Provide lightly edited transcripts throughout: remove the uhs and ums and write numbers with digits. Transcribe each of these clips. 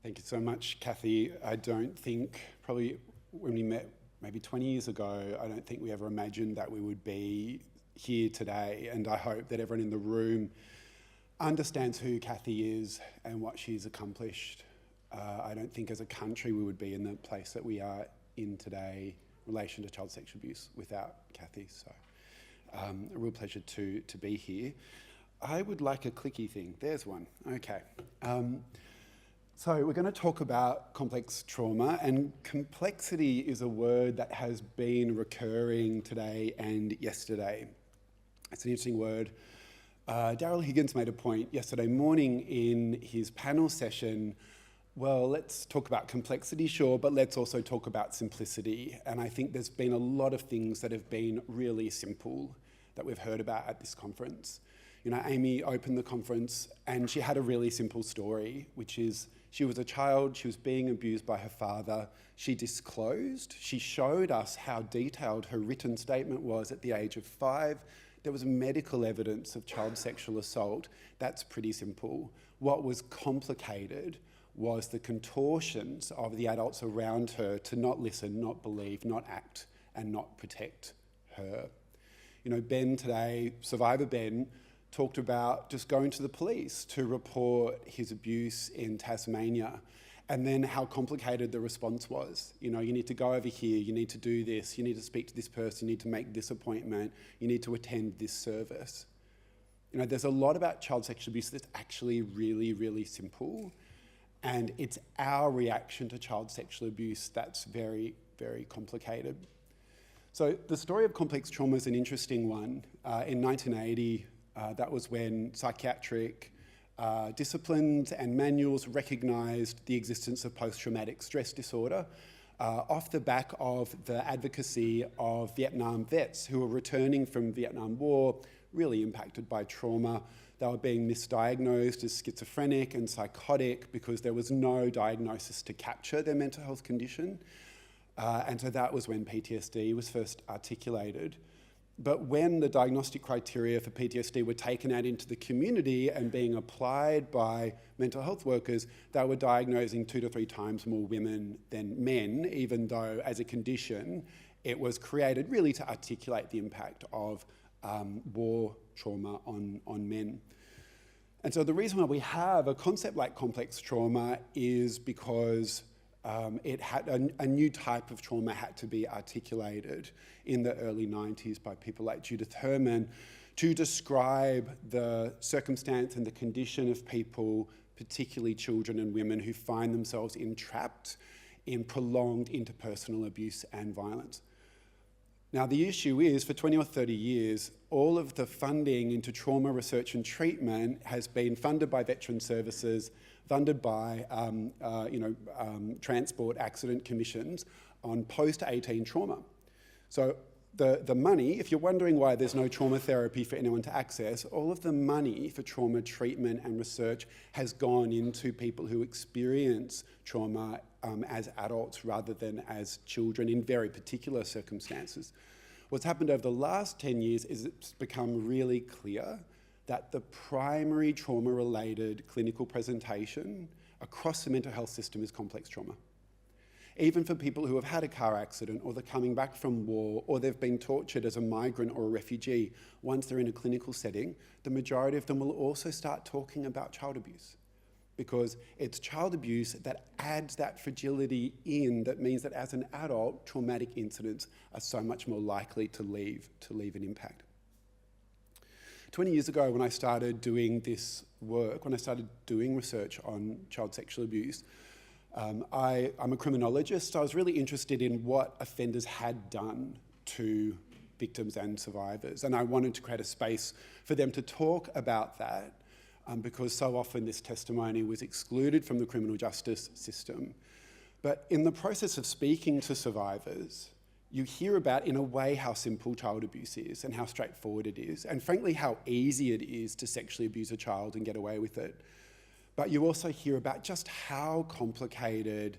Thank you so much, Cathy. I don't think, probably when we met maybe 20 years ago, I don't think we ever imagined that we would be here today, and I hope that everyone in the room understands who Cathy is and what she's accomplished. I don't think as a country we would be in the place that we are in today in relation to child sexual abuse without Cathy, so a real pleasure to be here. I would like a clicky thing. There's one. Okay. So we're going to talk about complex trauma, and complexity is a word that has been recurring today and yesterday. It's an interesting word. Daryl Higgins made a point yesterday morning in his panel session. Well, let's talk about complexity, sure, but let's also talk about simplicity. And I think there's been a lot of things that have been really simple that we've heard about at this conference. You know, Amy opened the conference and she had a really simple story, which is she was a child, she was being abused by her father. She disclosed, she showed us how detailed her written statement was at the age of 5. There was medical evidence of child sexual assault. That's pretty simple. What was complicated was the contortions of the adults around her to not listen, not believe, not act, and not protect her. You know, Ben today, survivor Ben, talked about just going to the police to report his abuse in Tasmania, and then how complicated the response was. You know, you need to go over here, you need to do this, you need to speak to this person, you need to make this appointment, you need to attend this service. You know, there's a lot about child sexual abuse that's actually really, really simple, and it's our reaction to child sexual abuse that's very, very complicated. So the story of complex trauma is an interesting one. In 1980, that was when psychiatric disciplines and manuals recognised the existence of post-traumatic stress disorder off the back of the advocacy of Vietnam vets who were returning from Vietnam War, really impacted by trauma. They were being misdiagnosed as schizophrenic and psychotic because there was no diagnosis to capture their mental health condition. And so that was when PTSD was first articulated. But when the diagnostic criteria for PTSD were taken out into the community and being applied by mental health workers, they were diagnosing 2 to 3 times more women than men, even though as a condition, it was created really to articulate the impact of war trauma on men. And so the reason why we have a concept like complex trauma is because it had a new type of trauma had to be articulated in the early 90s by people like Judith Herman to describe the circumstance and the condition of people, particularly children and women, who find themselves entrapped in prolonged interpersonal abuse and violence. Now, the issue is, for 20 or 30 years, all of the funding into trauma research and treatment has been funded by Veteran Services, funded by transport accident commissions on post-18 trauma. So the money, if you're wondering why there's no trauma therapy for anyone to access, all of the money for trauma treatment and research has gone into people who experience trauma as adults rather than as children in very particular circumstances. What's happened over the last 10 years is it's become really clear that the primary trauma-related clinical presentation across the mental health system is complex trauma. Even for people who have had a car accident, or they're coming back from war, or they've been tortured as a migrant or a refugee, once they're in a clinical setting, the majority of them will also start talking about child abuse, because it's child abuse that adds that fragility in, that means that as an adult, traumatic incidents are so much more likely to leave an impact. 20 years ago, when I started doing this work, when I started doing research on child sexual abuse, I'm a criminologist, so I was really interested in what offenders had done to victims and survivors, and I wanted to create a space for them to talk about that, because so often this testimony was excluded from the criminal justice system. But in the process of speaking to survivors, you hear about, in a way, how simple child abuse is and how straightforward it is, and frankly, how easy it is to sexually abuse a child and get away with it. But you also hear about just how complicated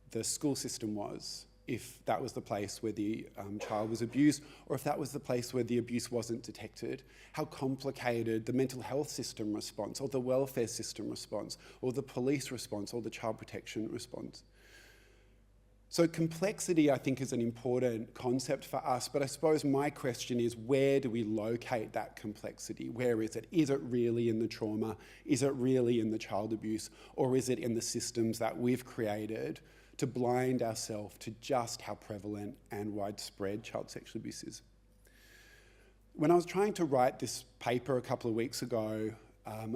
the school system was, if that was the place where the child was abused, or if that was the place where the abuse wasn't detected, how complicated the mental health system response, or the welfare system response, or the police response, or the child protection response. So complexity, I think, is an important concept for us, but I suppose my question is, where do we locate that complexity? Where is it? Is it really in the trauma? Is it really in the child abuse? Or is it in the systems that we've created to blind ourselves to just how prevalent and widespread child sexual abuse is? When I was trying to write this paper a couple of weeks ago,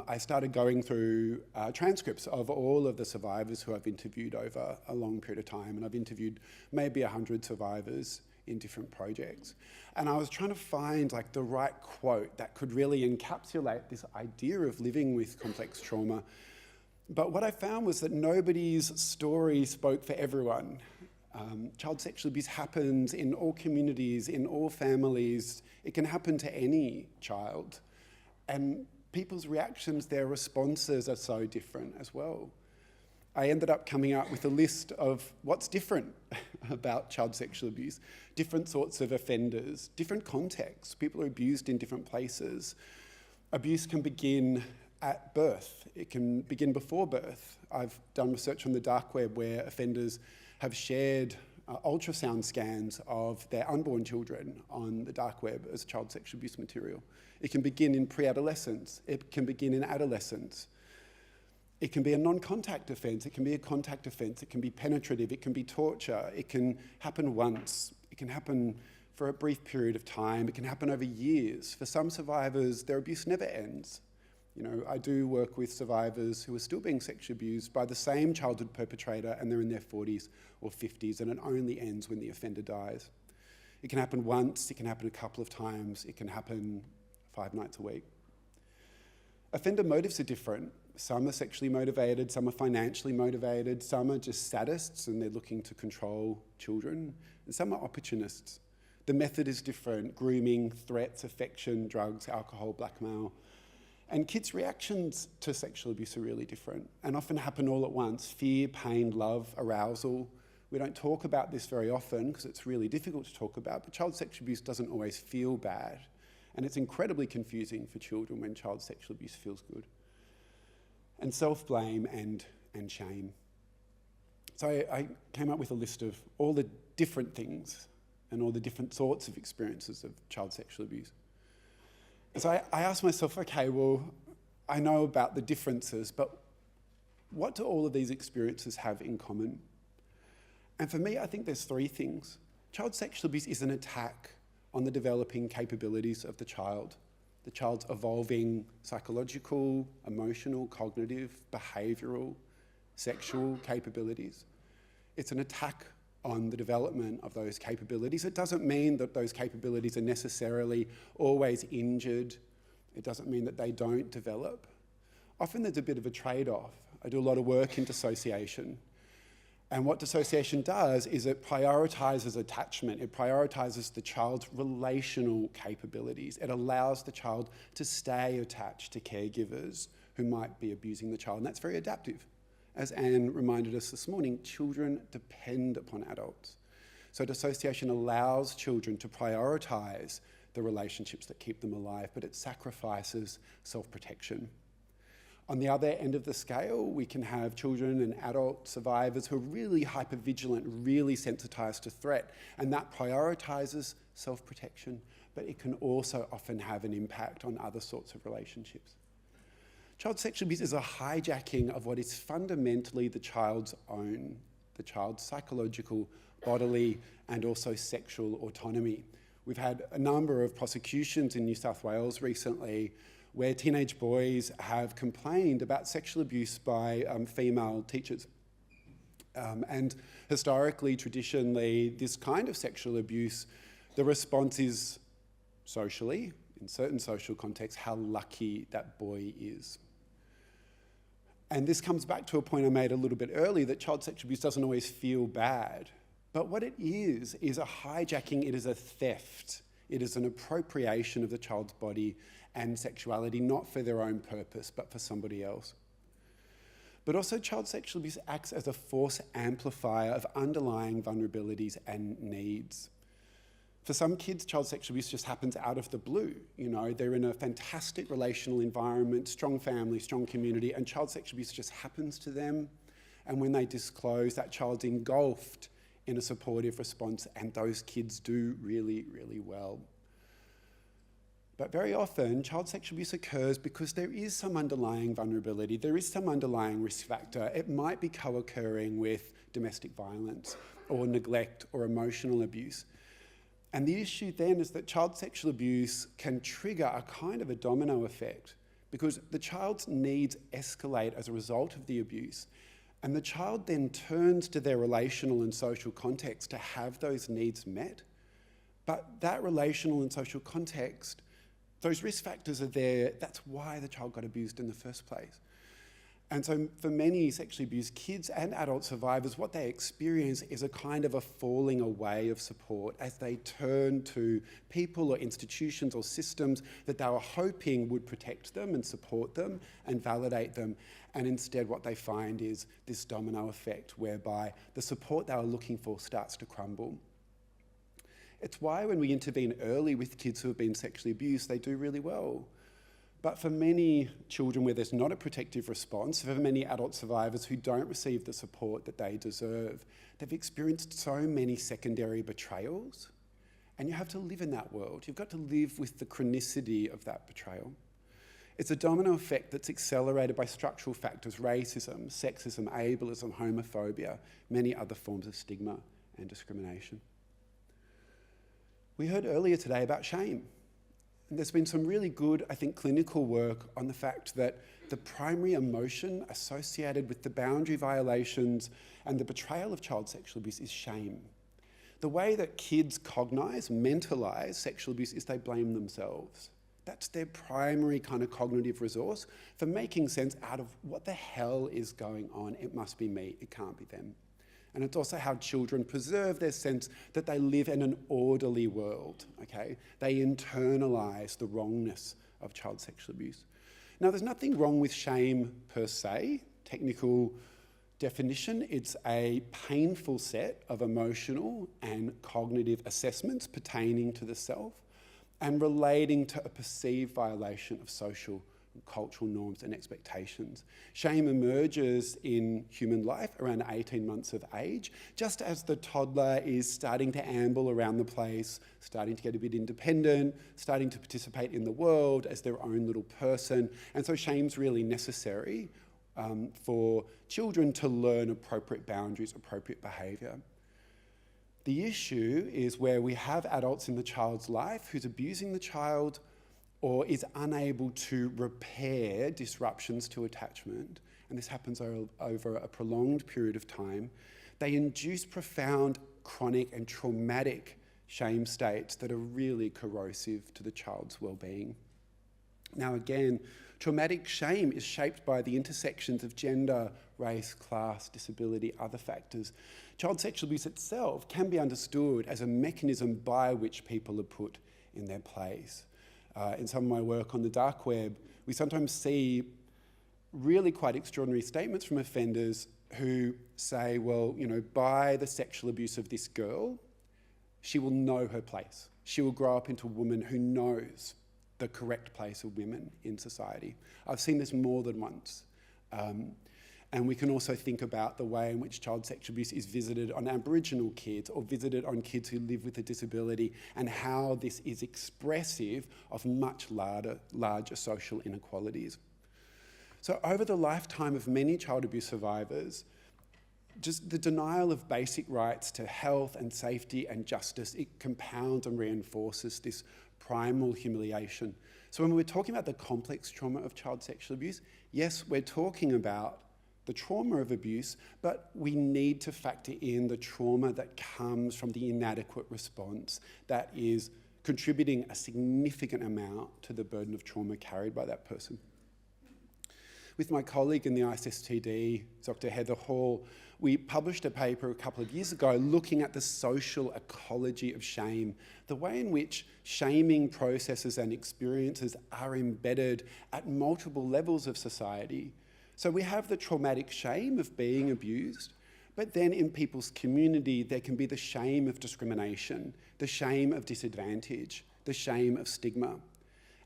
I started going through transcripts of all of the survivors who I've interviewed over a long period of time, and I've interviewed maybe 100 survivors in different projects. And I was trying to find like the right quote that could really encapsulate this idea of living with complex trauma. But what I found was that nobody's story spoke for everyone. Child sexual abuse happens in all communities, in all families. It can happen to any child. And people's reactions, their responses are so different as well. I ended up coming up with a list of what's different about child sexual abuse. Different sorts of offenders, different contexts. People are abused in different places. Abuse can begin at birth. It can begin before birth. I've done research on the dark web where offenders have shared ultrasound scans of their unborn children on the dark web as child sexual abuse material. It can begin in pre-adolescence. It can begin in adolescence. It can be a non-contact offence. It can be a contact offence. It can be penetrative. It can be torture. It can happen once. It can happen for a brief period of time. It can happen over years. For some survivors, their abuse never ends. You know, I do work with survivors who are still being sexually abused by the same childhood perpetrator, and they're in their 40s or 50s, and it only ends when the offender dies. It can happen once. It can happen a couple of times. It can happen 5 nights a week. Offender motives are different. Some are sexually motivated, some are financially motivated, some are just sadists and they're looking to control children, and some are opportunists. The method is different: grooming, threats, affection, drugs, alcohol, blackmail. And kids' reactions to sexual abuse are really different and often happen all at once: fear, pain, love, arousal. We don't talk about this very often because it's really difficult to talk about, but child sexual abuse doesn't always feel bad. And it's incredibly confusing for children when child sexual abuse feels good. And self-blame and shame. So I came up with a list of all the different things and all the different sorts of experiences of child sexual abuse. And so I asked myself, okay, well, I know about the differences, but what do all of these experiences have in common? And for me, I think there's 3 things. Child sexual abuse is an attack on the developing capabilities of the child's evolving psychological, emotional, cognitive, behavioural, sexual capabilities. It's an attack on the development of those capabilities. It doesn't mean that those capabilities are necessarily always injured. It doesn't mean that they don't develop. Often there's a bit of a trade-off. I do a lot of work in dissociation. And what dissociation does is it prioritises attachment. It prioritises the child's relational capabilities. It allows the child to stay attached to caregivers who might be abusing the child. And that's very adaptive. As Anne reminded us this morning, children depend upon adults. So dissociation allows children to prioritise the relationships that keep them alive, but it sacrifices self-protection. On the other end of the scale, we can have children and adult survivors who are really hypervigilant, really sensitised to threat, and that prioritises self-protection, but it can also often have an impact on other sorts of relationships. Child sexual abuse is a hijacking of what is fundamentally the child's own, the child's psychological, bodily, and also sexual autonomy. We've had a number of prosecutions in New South Wales recently where teenage boys have complained about sexual abuse by female teachers. And historically, traditionally, this kind of sexual abuse, the response is socially, in certain social contexts, how lucky that boy is. And this comes back to a point I made a little bit earlier, that child sexual abuse doesn't always feel bad. But what it is a hijacking, it is a theft. It is an appropriation of the child's body and sexuality, not for their own purpose, but for somebody else. But also child sexual abuse acts as a force amplifier of underlying vulnerabilities and needs. For some kids, child sexual abuse just happens out of the blue. You know, they're in a fantastic relational environment, strong family, strong community, and child sexual abuse just happens to them. And when they disclose, that child's engulfed in a supportive response, and those kids do really, really well. But very often, child sexual abuse occurs because there is some underlying vulnerability, there is some underlying risk factor. It might be co-occurring with domestic violence or neglect or emotional abuse. And the issue then is that child sexual abuse can trigger a kind of a domino effect because the child's needs escalate as a result of the abuse. And the child then turns to their relational and social context to have those needs met. But that relational and social context, those risk factors are there. That's why the child got abused in the first place. And so for many sexually abused kids and adult survivors, what they experience is a kind of a falling away of support as they turn to people or institutions or systems that they were hoping would protect them and support them and validate them. And instead what they find is this domino effect whereby the support they were looking for starts to crumble. It's why when we intervene early with kids who have been sexually abused, they do really well. But for many children where there's not a protective response, for many adult survivors who don't receive the support that they deserve, they've experienced so many secondary betrayals. And you have to live in that world. You've got to live with the chronicity of that betrayal. It's a domino effect that's accelerated by structural factors, racism, sexism, ableism, homophobia, many other forms of stigma and discrimination. We heard earlier today about shame. And there's been some really good, I think, clinical work on the fact that the primary emotion associated with the boundary violations and the betrayal of child sexual abuse is shame. The way that kids cognize, mentalize sexual abuse is they blame themselves. That's their primary kind of cognitive resource for making sense out of what the hell is going on. It must be me, it can't be them. And it's also how children preserve their sense that they live in an orderly world, okay? They internalise the wrongness of child sexual abuse. Now, there's nothing wrong with shame per se. Technical definition, it's a painful set of emotional and cognitive assessments pertaining to the self and relating to a perceived violation of social cultural norms and expectations. Shame emerges in human life around 18 months of age, just as the toddler is starting to amble around the place, starting to get a bit independent, starting to participate in the world as their own little person. And so shame's really necessary for children to learn appropriate boundaries, appropriate behaviour. The issue is where we have adults in the child's life who's abusing the child or is unable to repair disruptions to attachment, and this happens over a prolonged period of time. They induce profound, chronic and traumatic shame states that are really corrosive to the child's well-being. Now again, traumatic shame is shaped by the intersections of gender, race, class, disability, other factors. Child sexual abuse itself can be understood as a mechanism by which people are put in their place. In some of my work on the dark web, we sometimes see really quite extraordinary statements from offenders who say, well, you know, by the sexual abuse of this girl, she will know her place. She will grow up into a woman who knows the correct place of women in society. I've seen this more than once. And we can also think about the way in which child sexual abuse is visited on Aboriginal kids or visited on kids who live with a disability, and how this is expressive of much larger social inequalities. So over the lifetime of many child abuse survivors, just the denial of basic rights to health and safety and justice, it compounds and reinforces this primal humiliation. So when we're talking about the complex trauma of child sexual abuse, yes, we're talking about the trauma of abuse, but we need to factor in the trauma that comes from the inadequate response that is contributing a significant amount to the burden of trauma carried by that person. With my colleague in the ISSTD, Dr. Heather Hall, we published a paper a couple of years ago looking at the social ecology of shame, the way in which shaming processes and experiences are embedded at multiple levels of society. So we have the traumatic shame of being abused, but then in people's community, there can be the shame of discrimination, the shame of disadvantage, the shame of stigma.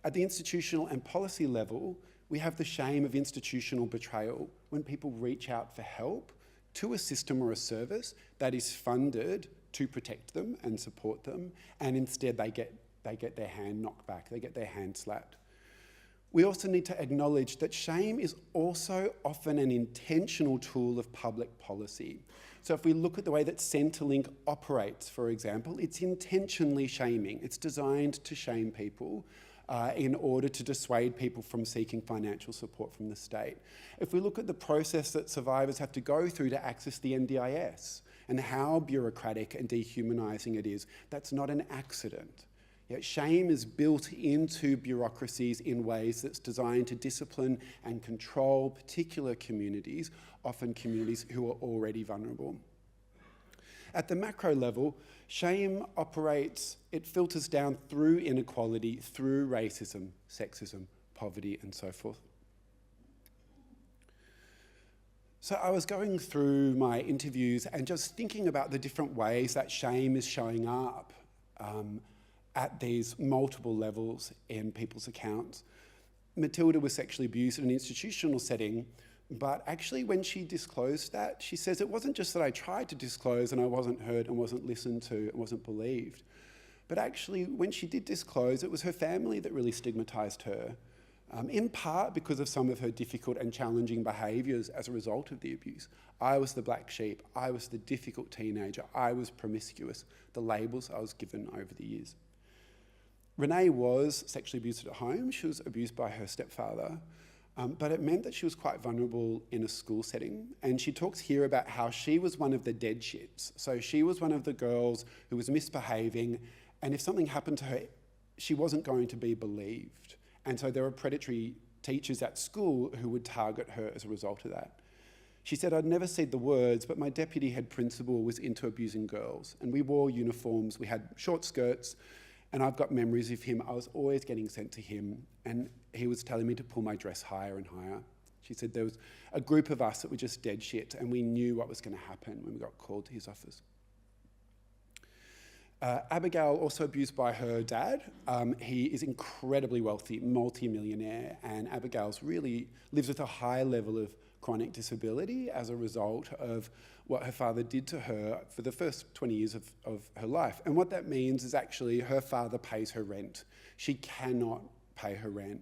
At the institutional and policy level, we have the shame of institutional betrayal when people reach out for help to a system or a service that is funded to protect them and support them, and instead they get their hand knocked back, they get their hand slapped. We also need to acknowledge that shame is also often an intentional tool of public policy. So if we look at the way that Centrelink operates, for example, it's intentionally shaming. It's designed to shame people in order to dissuade people from seeking financial support from the state. If we look at the process that survivors have to go through to access the NDIS and how bureaucratic and dehumanising it is, that's not an accident. Yet shame is built into bureaucracies in ways that's designed to discipline and control particular communities, often communities who are already vulnerable. At the macro level, shame operates, it filters down through inequality, through racism, sexism, poverty, and so forth. So I was going through my interviews and just thinking about the different ways that shame is showing up at these multiple levels in people's accounts. Matilda was sexually abused in an institutional setting, but actually when she disclosed that, she says it wasn't just that I tried to disclose and I wasn't heard and wasn't listened to and wasn't believed, but actually when she did disclose, it was her family that really stigmatised her, in part because of some of her difficult and challenging behaviours as a result of the abuse. I was the black sheep, I was the difficult teenager, I was promiscuous, the labels I was given over the years. Renee was sexually abused at home. She was abused by her stepfather, but it meant that she was quite vulnerable in a school setting. And she talks here about how she was one of the dead shits. So she was one of the girls who was misbehaving, and if something happened to her, she wasn't going to be believed. And so there were predatory teachers at school who would target her as a result of that. She said, I'd never said the words, but my deputy head principal was into abusing girls. And we wore uniforms, we had short skirts, and I've got memories of him. I was always getting sent to him, and he was telling me to pull my dress higher and higher. She said there was a group of us that were just dead shit, and we knew what was going to happen when we got called to his office. Abigail, also abused by her dad. He is incredibly wealthy, multi-millionaire, and Abigail's really lives with a high level of chronic disability as a result of what her father did to her for the first 20 years of her life. And what that means is actually her father pays her rent. She cannot pay her rent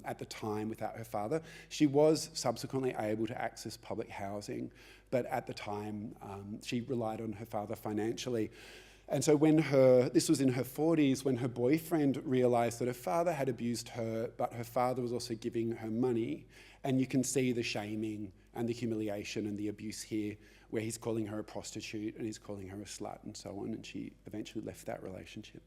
at the time without her father. She was subsequently able to access public housing, but at the time she relied on her father financially. And so this was in her 40s, when her boyfriend realised that her father had abused her, but her father was also giving her money. And you can see the shaming and the humiliation and the abuse here, where he's calling her a prostitute and he's calling her a slut and so on, and she eventually left that relationship.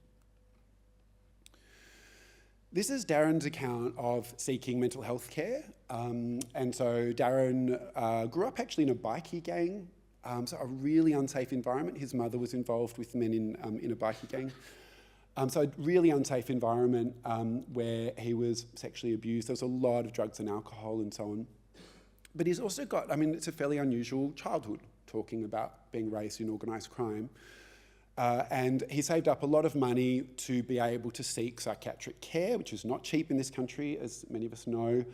This is Darren's account of seeking mental health care. And so Darren grew up actually in a bikie gang, so a really unsafe environment. His mother was involved with men in a bikie gang. So a really unsafe environment where he was sexually abused. There was a lot of drugs and alcohol and so on. But he's also got, it's a fairly unusual childhood, talking about being raised in organised crime. And he saved up a lot of money to be able to seek psychiatric care, which is not cheap in this country, as many of us know.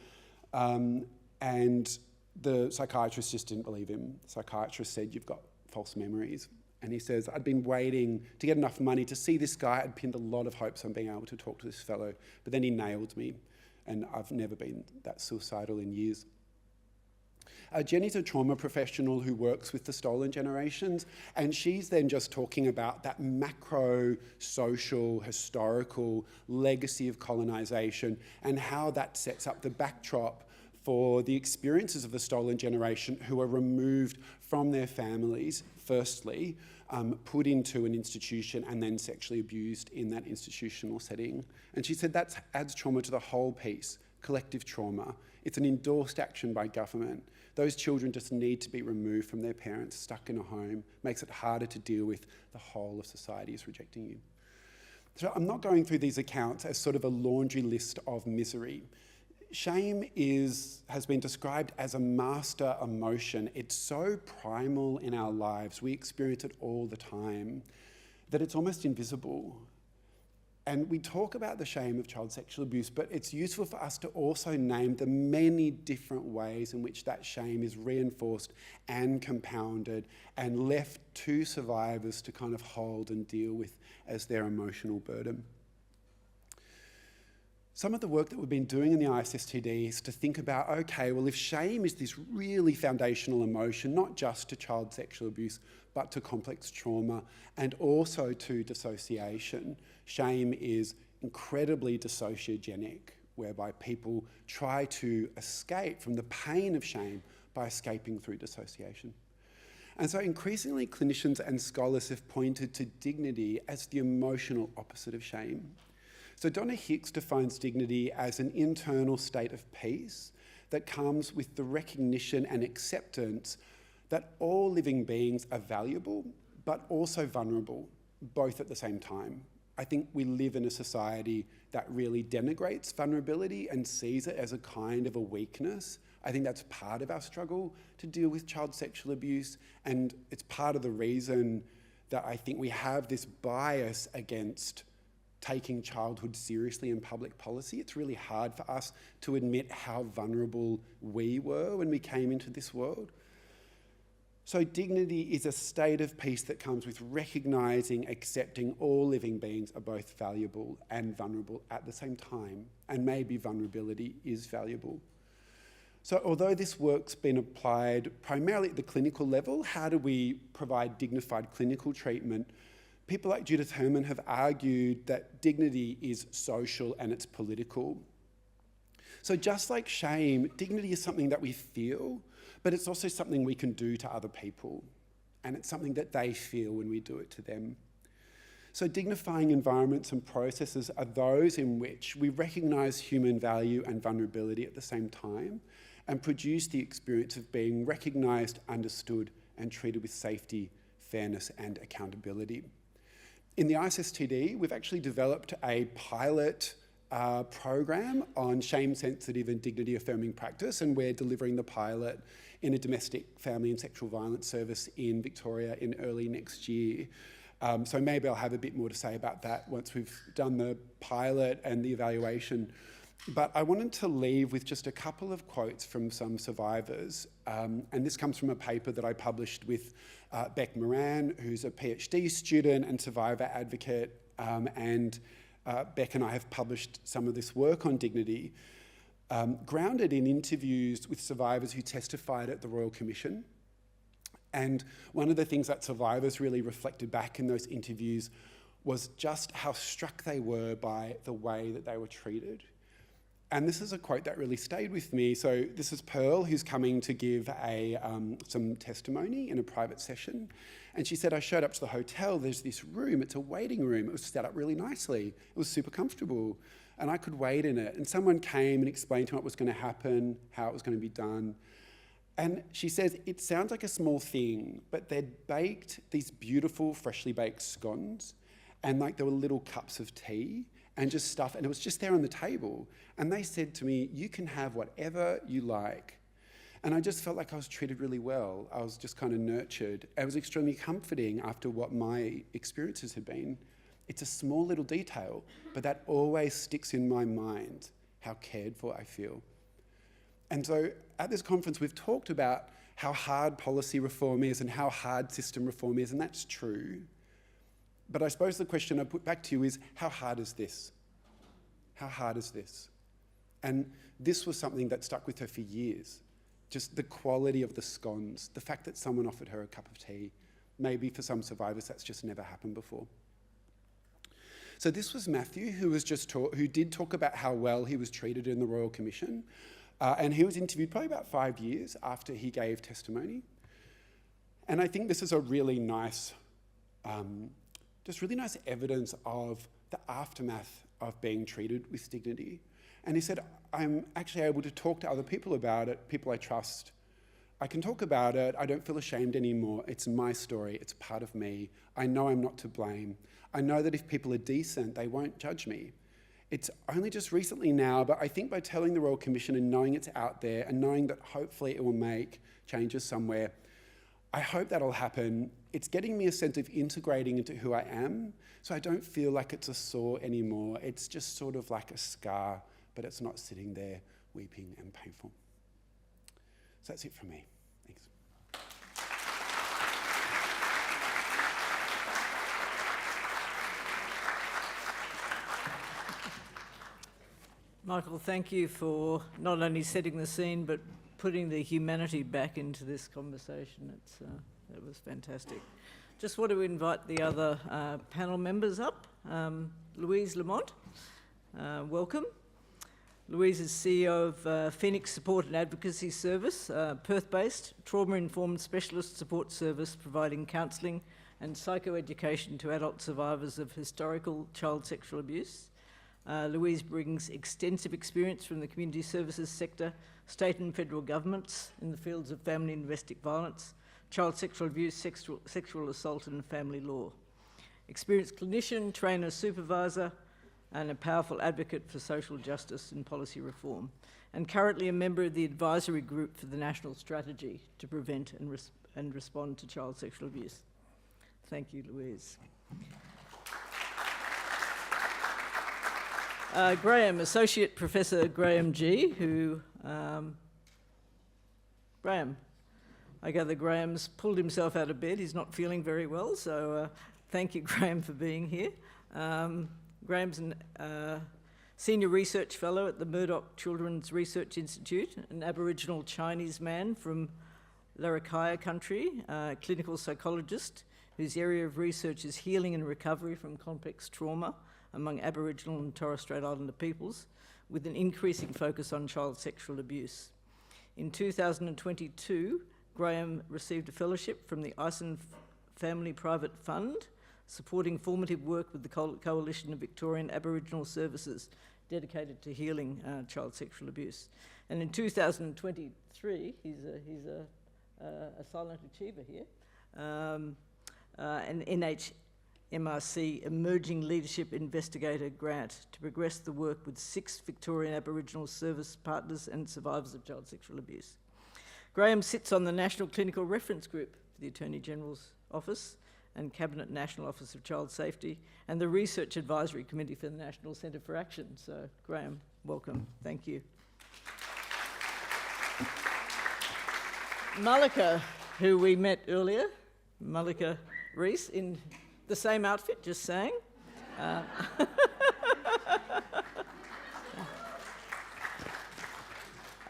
And the psychiatrist just didn't believe him. The psychiatrist said, you've got false memories. And he says, I'd been waiting to get enough money to see this guy. I'd pinned a lot of hopes on being able to talk to this fellow, but then he nailed me, and I've never been that suicidal in years. Jenny's a trauma professional who works with the stolen generations, and she's then just talking about that macro, social, historical legacy of colonisation and how that sets up the backdrop for the experiences of the stolen generation who are removed from their families, firstly, put into an institution and then sexually abused in that institutional setting. And she said that adds trauma to the whole piece, collective trauma. It's an endorsed action by government. Those children just need to be removed from their parents, stuck in a home, makes it harder to deal with. The whole of society is rejecting you. So I'm not going through these accounts as sort of a laundry list of misery. shame has been described as a master emotion. It's so primal in our lives, we experience it all the time, that it's almost invisible. And we talk about the shame of child sexual abuse, but it's useful for us to also name the many different ways in which that shame is reinforced and compounded and left to survivors to kind of hold and deal with as their emotional burden. Some of the work that we've been doing in the ISSTD is to think about, okay, well, if shame is this really foundational emotion, not just to child sexual abuse, but to complex trauma and also to dissociation, shame is incredibly dissociogenic, whereby people try to escape from the pain of shame by escaping through dissociation. And so increasingly clinicians and scholars have pointed to dignity as the emotional opposite of shame. So Donna Hicks defines dignity as an internal state of peace that comes with the recognition and acceptance that all living beings are valuable, but also vulnerable, both at the same time. I think we live in a society that really denigrates vulnerability and sees it as a kind of a weakness. I think that's part of our struggle to deal with child sexual abuse, and it's part of the reason that I think we have this bias against taking childhood seriously in public policy. It's really hard for us to admit how vulnerable we were when we came into this world. So dignity is a state of peace that comes with recognising, accepting all living beings are both valuable and vulnerable at the same time, and maybe vulnerability is valuable. So although this work's been applied primarily at the clinical level, how do we provide dignified clinical treatment? People like Judith Herman have argued that dignity is social and it's political. So just like shame, dignity is something that we feel, but it's also something we can do to other people. And it's something that they feel when we do it to them. So dignifying environments and processes are those in which we recognise human value and vulnerability at the same time and produce the experience of being recognised, understood, and treated with safety, fairness, and accountability. In the ISSTD, we've actually developed a pilot program on shame-sensitive and dignity-affirming practice, and we're delivering the pilot in a domestic family and sexual violence service in Victoria in early next year. So maybe I'll have a bit more to say about that once we've done the pilot and the evaluation. But I wanted to leave with just a couple of quotes from some survivors. And this comes from a paper that I published with Beck Moran, who's a PhD student and survivor advocate. Beck and I have published some of this work on dignity, grounded in interviews with survivors who testified at the Royal Commission. And one of the things that survivors really reflected back in those interviews was just how struck they were by the way that they were treated. And this is a quote that really stayed with me. So this is Pearl, who's coming to give some testimony in a private session. And she said, I showed up to the hotel, there's this room, it's a waiting room. It was set up really nicely. It was super comfortable. And I could wait in it. And someone came and explained to me what was going to happen, how it was going to be done. And she says, it sounds like a small thing, but they'd baked these beautiful, freshly baked scones, and like there were little cups of tea and just stuff, and it was just there on the table. And they said to me, you can have whatever you like. And I just felt like I was treated really well. I was just kind of nurtured. It was extremely comforting after what my experiences had been. It's a small little detail, but that always sticks in my mind, how cared for I feel. And so at this conference, we've talked about how hard policy reform is and how hard system reform is, and that's true. But I suppose the question I put back to you is, how hard is this? How hard is this? And this was something that stuck with her for years. Just the quality of the scones, the fact that someone offered her a cup of tea. Maybe for some survivors, that's just never happened before. So this was Matthew, who did talk about how well he was treated in the Royal Commission. And he was interviewed probably about 5 years after he gave testimony. And I think this is a really nice, really nice evidence of the aftermath of being treated with dignity. And he said, I'm actually able to talk to other people about it, people I trust. I can talk about it. I don't feel ashamed anymore. It's my story. It's part of me. I know I'm not to blame. I know that if people are decent, they won't judge me. It's only just recently now, but I think by telling the Royal Commission and knowing it's out there and knowing that hopefully it will make changes somewhere, I hope that'll happen. It's getting me a sense of integrating into who I am, so I don't feel like it's a sore anymore. It's just sort of like a scar, but it's not sitting there weeping and painful. So that's it from me. Thanks. Michael, thank you for not only setting the scene, but putting the humanity back into this conversation. That was fantastic. Just want to invite the other panel members up. Louise, Lamont, welcome. Louise is CEO of Phoenix Support and Advocacy Service, Perth-based, trauma-informed specialist support service providing counselling and psychoeducation to adult survivors of historical child sexual abuse. Louise brings extensive experience from the community services sector, state and federal governments in the fields of family and domestic violence, child sexual abuse, sexual assault and family law. Experienced clinician, trainer, supervisor, and a powerful advocate for social justice and policy reform, and currently a member of the advisory group for the National Strategy to Prevent and Respond to Child Sexual Abuse. Thank you, Louise. Graham, Associate Professor Graham G, who... Graham, I gather Graham's pulled himself out of bed. He's not feeling very well, so thank you, Graham, for being here. Graham's a Senior Research Fellow at the Murdoch Children's Research Institute, an Aboriginal Chinese man from Larrakia country, clinical psychologist whose area of research is healing and recovery from complex trauma among Aboriginal and Torres Strait Islander peoples, with an increasing focus on child sexual abuse. In 2022, Graham received a fellowship from the Ison Family Private Fund, supporting formative work with the Coalition of Victorian Aboriginal Services dedicated to healing child sexual abuse. And in 2023, he's a silent achiever here, an NHMRC Emerging Leadership Investigator grant to progress the work with 6 Victorian Aboriginal service partners and survivors of child sexual abuse. Graham sits on the National Clinical Reference Group for the Attorney General's Office and Cabinet National Office of Child Safety, and the Research Advisory Committee for the National Centre for Action. So, Graham, welcome. Thank you. Malika, who we met earlier, Malika Reese, in the same outfit, just saying.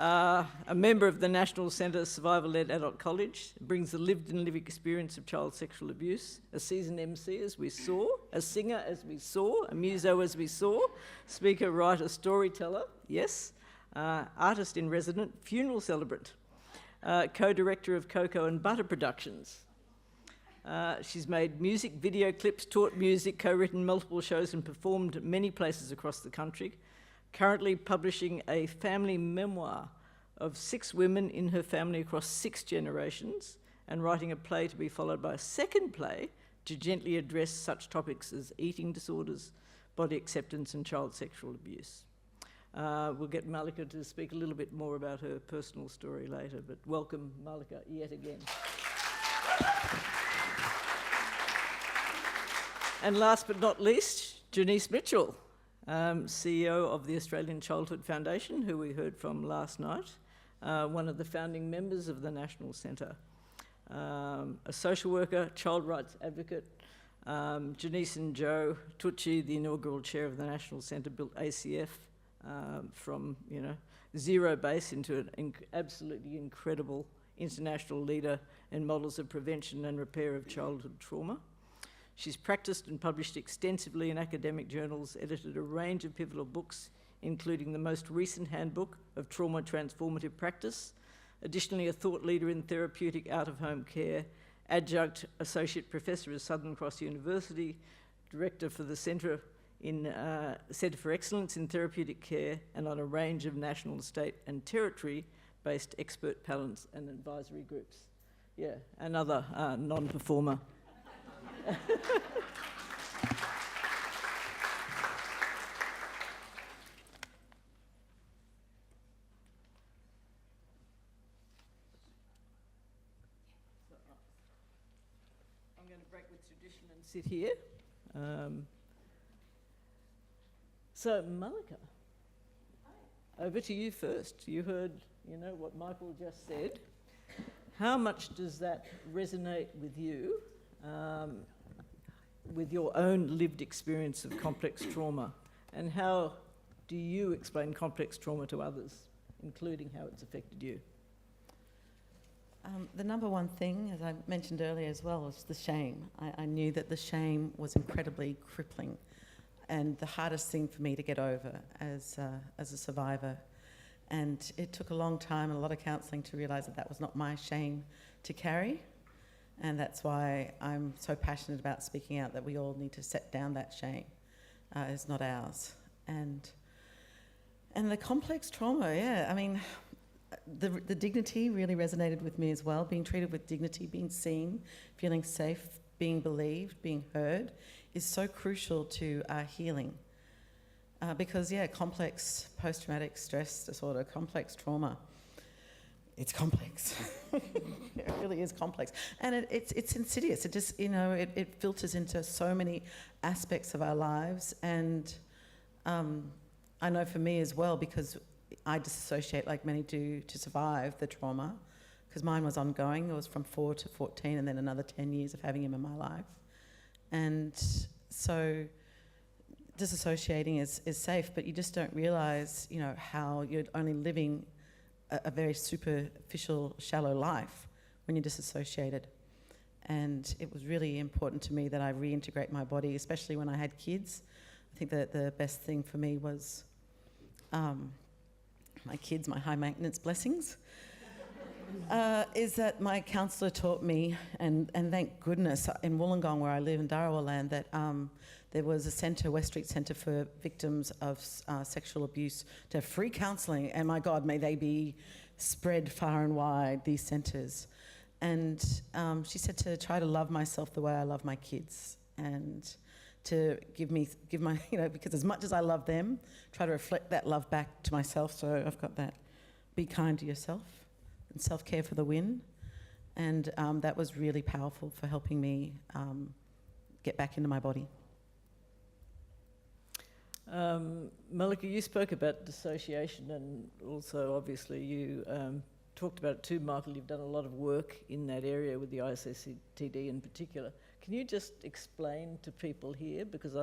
A member of the National Centre Survivor-Led Adult College, brings the lived and lived experience of child sexual abuse, a seasoned MC as we saw, a singer as we saw, a muso as we saw, speaker, writer, storyteller, yes, artist in resident, funeral celebrant, co-director of Cocoa and Butter Productions. She's made music, video clips, taught music, co-written multiple shows and performed many places across the country, currently publishing a family memoir of 6 women in her family across 6 generations, and writing a play to be followed by a second play to gently address such topics as eating disorders, body acceptance and child sexual abuse. We'll get Malika to speak a little bit more about her personal story later, but welcome, Malika, yet again. And last but not least, Janice Mitchell, CEO of the Australian Childhood Foundation, who we heard from last night, one of the founding members of the National Centre, a social worker, child rights advocate. Janice and Joe Tucci, the inaugural chair of the National Centre, built ACF from zero base into an absolutely incredible international leader in models of prevention and repair of childhood trauma. She's practiced and published extensively in academic journals, edited a range of pivotal books, including the most recent handbook of trauma transformative practice, additionally a thought leader in therapeutic out-of-home care, adjunct associate professor at Southern Cross University, director for the Centre for Excellence in Therapeutic Care, and on a range of national, state and territory-based expert panels and advisory groups. Yeah, another non-performer. tradition and sit here. So, Malika, over to you first. You heard, what Michael just said. How much does that resonate with you, with your own lived experience of complex trauma? And how do you explain complex trauma to others, including how it's affected you? The number one thing, as I mentioned earlier as well, was the shame. I knew that the shame was incredibly crippling and the hardest thing for me to get over as a survivor. And it took a long time and a lot of counselling to realise that that was not my shame to carry. And that's why I'm so passionate about speaking out, that we all need to set down that shame. It's not ours. And the complex trauma, the dignity really resonated with me as well. Being treated with dignity, being seen, feeling safe, being believed, being heard is so crucial to our healing. Because, complex post-traumatic stress disorder, complex trauma, it's complex. It really is complex. And it's insidious. It just, it filters into so many aspects of our lives. And I know for me as well, because I disassociate like many do to survive the trauma, because mine was ongoing. It was from 4 to 14 and then another 10 years of having him in my life. And so disassociating is safe, but you just don't realise, how you're only living a very superficial, shallow life when you're disassociated. And it was really important to me that I reintegrate my body, especially when I had kids. I think that the best thing for me was my kids, my high maintenance blessings, is that my counsellor taught me, and thank goodness, in Wollongong where I live in Dharawal land, that there was a centre, West Street Centre for victims of sexual abuse, to have free counselling, and my God, may they be spread far and wide, these centres. And she said to try to love myself the way I love my kids, and to give my, because as much as I love them, try to reflect that love back to myself. So I've got that, be kind to yourself, and self-care for the win. And that was really powerful for helping me get back into my body. Malika, you spoke about dissociation, and also obviously you talked about it too, Michael. You've done a lot of work in that area with the ISSTD in particular. Can you just explain to people here, because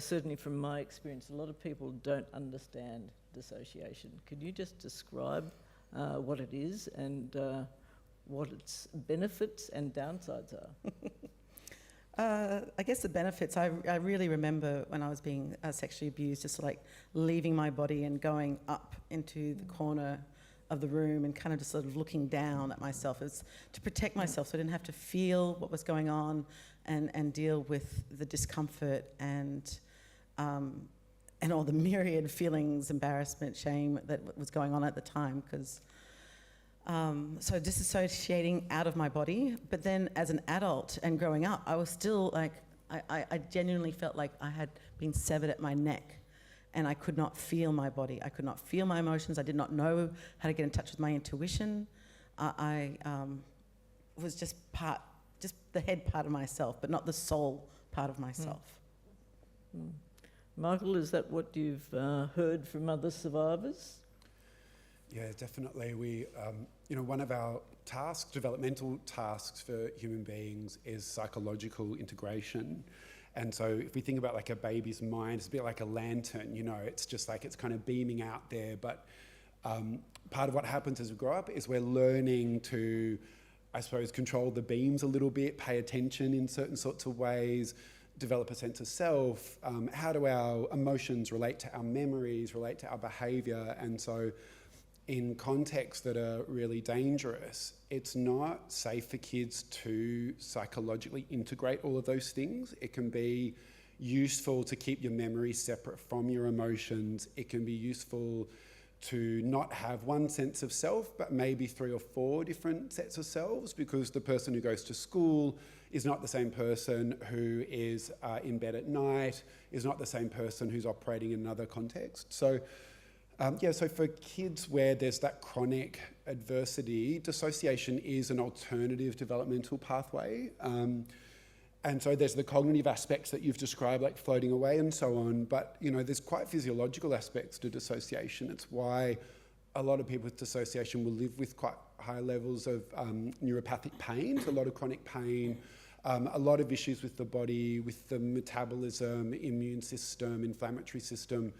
certainly from my experience, a lot of people don't understand dissociation. Can you just describe what it is and what its benefits and downsides are? I guess the benefits, I really remember when I was being sexually abused, just like leaving my body and going up into the corner of the room and kind of just sort of looking down at myself. It's to protect myself so I didn't have to feel what was going on and deal with the discomfort and all the myriad feelings, embarrassment, shame that was going on at the time, because so disassociating out of my body. But then as an adult and growing up, I was still like, I genuinely felt like I had been severed at my neck, and I could not feel my body. I could not feel my emotions. I did not know how to get in touch with my intuition. I was just the head part of myself, but not the soul part of myself. Mm. Michael, is that what you've heard from other survivors? Yeah, definitely. We, one of our tasks, developmental tasks for human beings, is psychological integration. And so if we think about like a baby's mind, it's a bit like a lantern, it's just like it's kind of beaming out there. But part of what happens as we grow up is we're learning to, I suppose, control the beams a little bit, pay attention in certain sorts of ways, develop a sense of self. How do our emotions relate to our memories, relate to our behaviour? And so in contexts that are really dangerous, it's not safe for kids to psychologically integrate all of those things. It can be useful to keep your memories separate from your emotions. It can be useful to not have one sense of self, but maybe 3 or 4 different sets of selves, because the person who goes to school is not the same person who is in bed at night, is not the same person who's operating in another context. So so for kids where there's that chronic adversity, dissociation is an alternative developmental pathway. And so there's the cognitive aspects that you've described, like floating away and so on, but there's quite physiological aspects to dissociation. It's why a lot of people with dissociation will live with quite high levels of neuropathic pain, so a lot of chronic pain, a lot of issues with the body, with the metabolism, immune system, inflammatory system,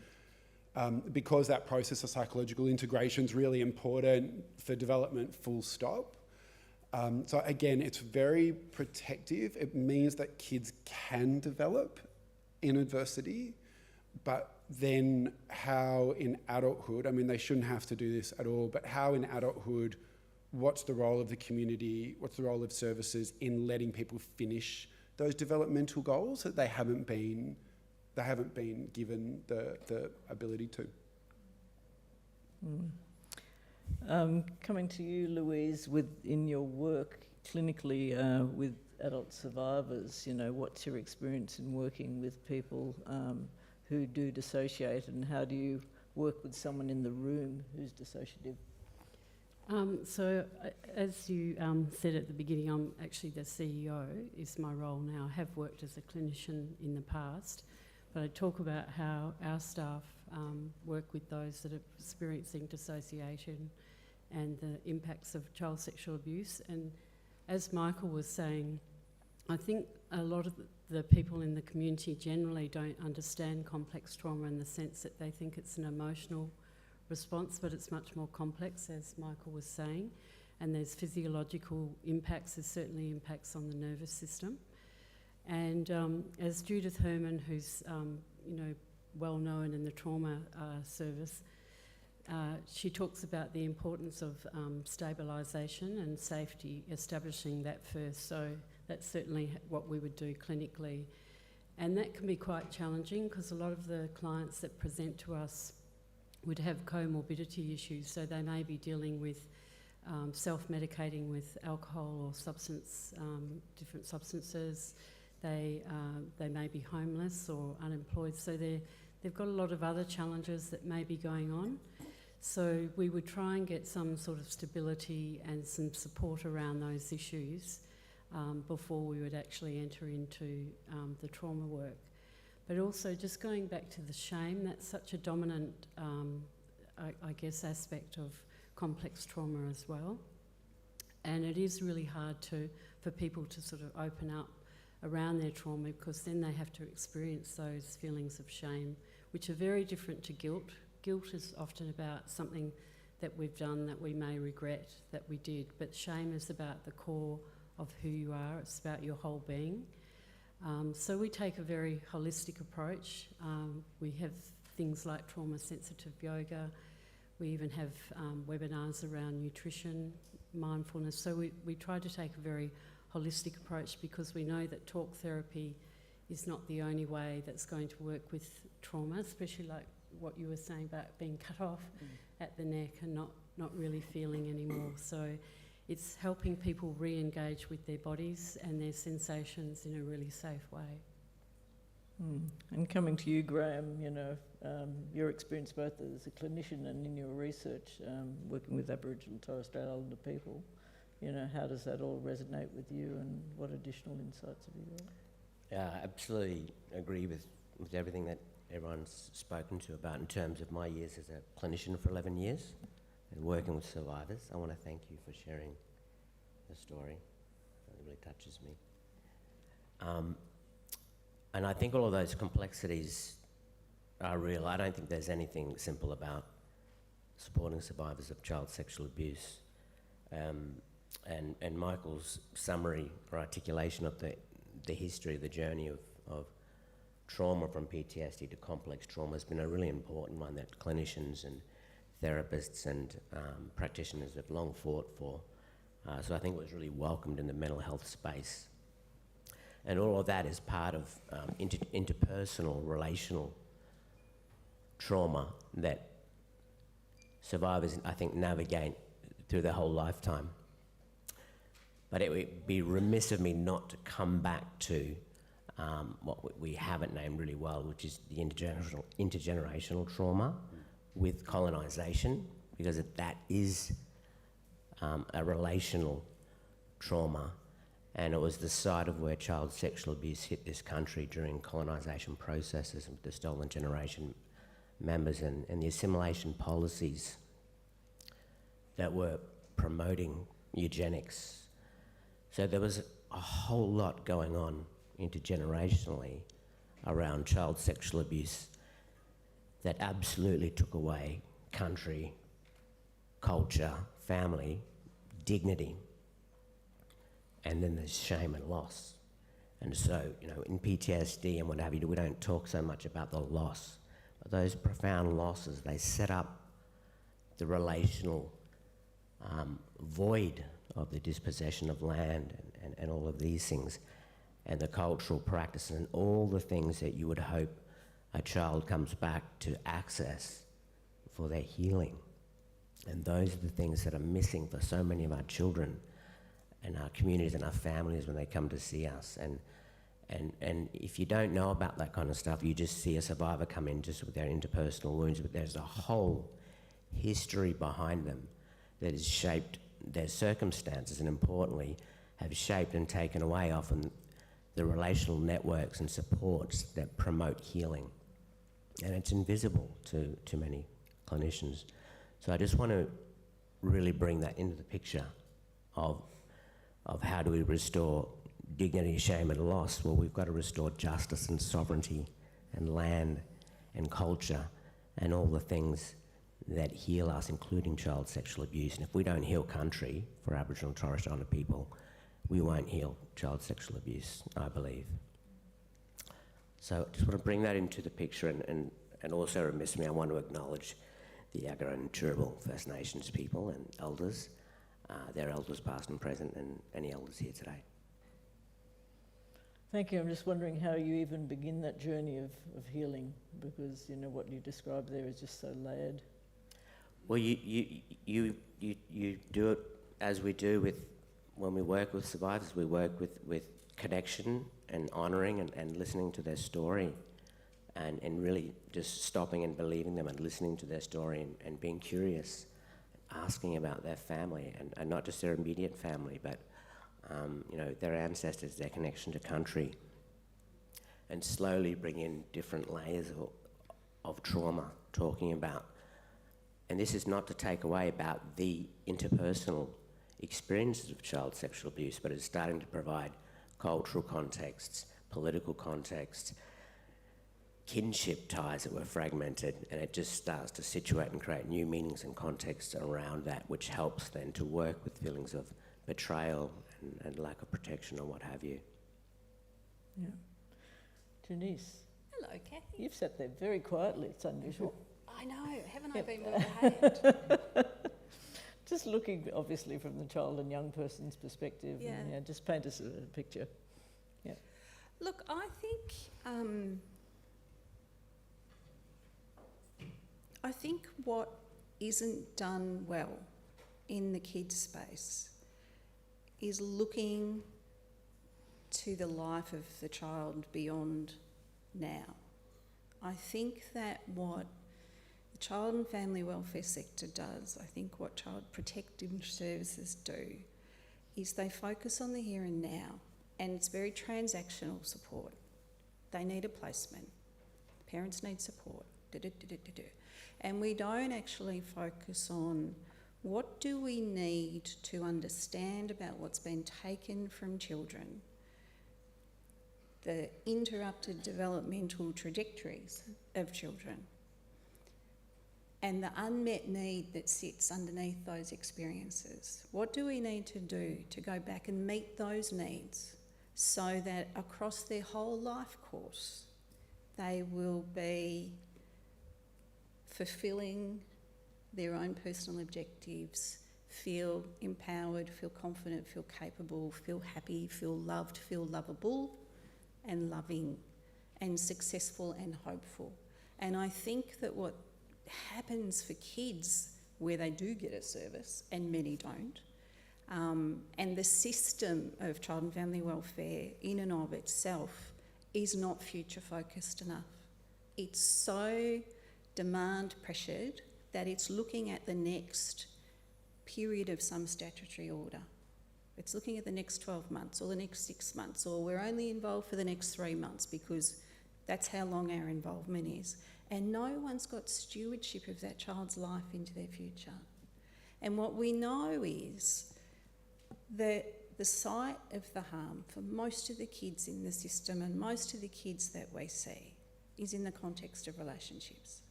because that process of psychological integration is really important for development, full stop. So again, it's very protective. It means that kids can develop in adversity, but then how in adulthood, I mean, they shouldn't have to do this at all, but how in adulthood, what's the role of the community, what's the role of services in letting people finish those developmental goals that they haven't been given the ability to. Coming to you, Louise, in your work clinically with adult survivors, what's your experience in working with people who do dissociate, and how do you work with someone in the room who's dissociative? So, as you said at the beginning, I'm actually the CEO, is my role now. I have worked as a clinician in the past, but I talk about how our staff work with those that are experiencing dissociation and the impacts of child sexual abuse. And as Michael was saying, I think a lot of the people in the community generally don't understand complex trauma in the sense that they think it's an emotional response, but it's much more complex, as Michael was saying, and there's physiological impacts. There's certainly impacts on the nervous system. And as Judith Herman, who's well known in the trauma service, she talks about the importance of stabilisation and safety, establishing that first. So that's certainly what we would do clinically, and that can be quite challenging because a lot of the clients that present to us would have comorbidity issues, so they may be dealing with self-medicating with alcohol or different substances. They may be homeless or unemployed, so they've got a lot of other challenges that may be going on. So we would try and get some sort of stability and some support around those issues before we would actually enter into the trauma work. But also just going back to the shame, that's such a dominant, I guess, aspect of complex trauma as well. And it is really hard for people to sort of open up around their trauma, because then they have to experience those feelings of shame, which are very different to guilt. Guilt is often about something that we've done that we may regret that we did, but shame is about the core of who you are. It's about your whole being. So we take a very holistic approach. We have things like trauma-sensitive yoga. We even have webinars around nutrition, mindfulness. So we try to take a very holistic approach, because we know that talk therapy is not the only way that's going to work with trauma, especially like what you were saying about being cut off at the neck and not really feeling anymore. So it's helping people re-engage with their bodies and their sensations in a really safe way. And coming to you, Graham, your experience both as a clinician and in your research working with Aboriginal and Torres Strait Islander people, how does that all resonate with you, and what additional insights have you got? Yeah, I absolutely agree with everything that everyone's spoken to about in terms of my years as a clinician for 11 years and working with survivors. I want to thank you for sharing the story. It really touches me. And I think all of those complexities are real. I don't think there's anything simple about supporting survivors of child sexual abuse. And Michael's summary or articulation of the history, the journey of trauma from PTSD to complex trauma has been a really important one that clinicians and therapists and practitioners have long fought for. So I think it was really welcomed in the mental health space. And all of that is part of interpersonal, relational trauma that survivors, I think, navigate through their whole lifetime. But it would be remiss of me not to come back to what we haven't named really well, which is the intergenerational trauma with colonisation, because that is a relational trauma. And it was the site of where child sexual abuse hit this country during colonisation processes with the Stolen Generation members and the assimilation policies that were promoting eugenics. So there was a whole lot going on intergenerationally around child sexual abuse that absolutely took away country, culture, family, dignity. And then there's shame and loss. And so, you know, in PTSD and what have you, we don't talk so much about the loss. But those profound losses, they set up the relational void of the dispossession of land and all of these things, and the cultural practices and all the things that you would hope a child comes back to access for their healing. And those are the things that are missing for so many of our children and our communities and our families when they come to see us. And if you don't know about that kind of stuff, you just see a survivor come in just with their interpersonal wounds, but there's a whole history behind them that has shaped their circumstances, and importantly, have shaped and taken away often the relational networks and supports that promote healing. And it's invisible to many clinicians. So I just want to really bring that into the picture of how do we restore dignity, shame and loss. Well, we've got to restore justice and sovereignty and land and culture and all the things that heal us, including child sexual abuse. And if we don't heal country for Aboriginal and Torres Strait Islander people, we won't heal child sexual abuse, I believe. So I just want to bring that into the picture, and also remiss me, I want to acknowledge the Yagara and Turrbal First Nations people and elders, their elders past and present, and any elders here today. Thank you. I'm just wondering how you even begin that journey of healing, because, you know, what you described there is just so layered. Well, you do it as we do with, when we work with survivors, we work with connection and honouring and listening to their story, and really just stopping and believing them and listening to their story and being curious, asking about their family, and not just their immediate family, but you know, their ancestors, their connection to country, and slowly bring in different layers of trauma, talking about. And this is not to take away about the interpersonal experiences of child sexual abuse, but it's starting to provide cultural contexts, political contexts, kinship ties that were fragmented, and it just starts to situate and create new meanings and contexts around that, which helps then to work with feelings of betrayal and lack of protection or what have you. Yeah. Janice. Hello, Cathy. You've sat there very quietly. It's unusual. I know, haven't I been well behaved? Just looking, obviously, from the child and young person's perspective. Yeah. And, yeah, just paint us a picture. Yeah. Look, I think what isn't done well in the kids space is looking to the life of the child beyond now. I think that what the child and family welfare sector does, I think what child protective services do, is they focus on the here and now, and it's very transactional support. They need a placement, parents need support, and we don't actually focus on what do we need to understand about what's been taken from children, the interrupted developmental trajectories of children, and the unmet need that sits underneath those experiences. What do we need to do to go back and meet those needs so that across their whole life course they will be fulfilling their own personal objectives, feel empowered, feel confident, feel capable, feel happy, feel loved, feel lovable and loving and successful and hopeful. And I think that what happens for kids where they do get a service, and many don't, and the system of child and family welfare in and of itself is not future focused enough. It's so demand pressured that it's looking at the next period of some statutory order. It's looking at the next 12 months or the next 6 months, or we're only involved for the next 3 months because that's how long our involvement is. And no one's got stewardship of that child's life into their future. And what we know is that the site of the harm for most of the kids in the system and most of the kids that we see is in the context of relationships.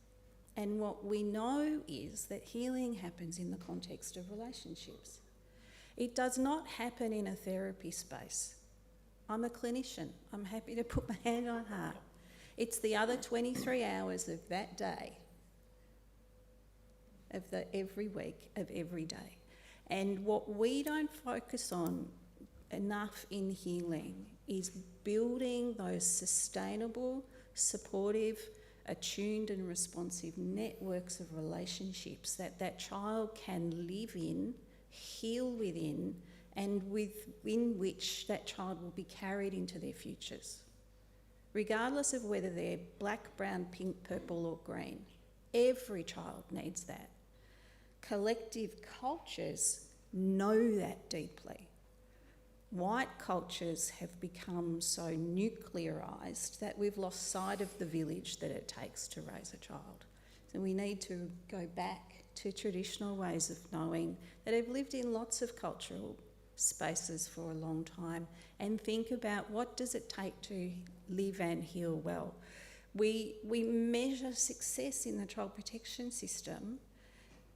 And what we know is that healing happens in the context of relationships. It does not happen in a therapy space. I'm a clinician. I'm happy to put my hand on heart. It's the other 23 hours of that day, of the every week, of every day. And what we don't focus on enough in healing is building those sustainable, supportive, attuned and responsive networks of relationships that that child can live in, heal within, and within which that child will be carried into their futures. Regardless of whether they're black, brown, pink, purple or green, every child needs that. Collective cultures know that deeply. White cultures have become so nuclearised that we've lost sight of the village that it takes to raise a child. So we need to go back to traditional ways of knowing that have lived in lots of cultural spaces for a long time and think about what does it take to live and heal well. We measure success in the child protection system.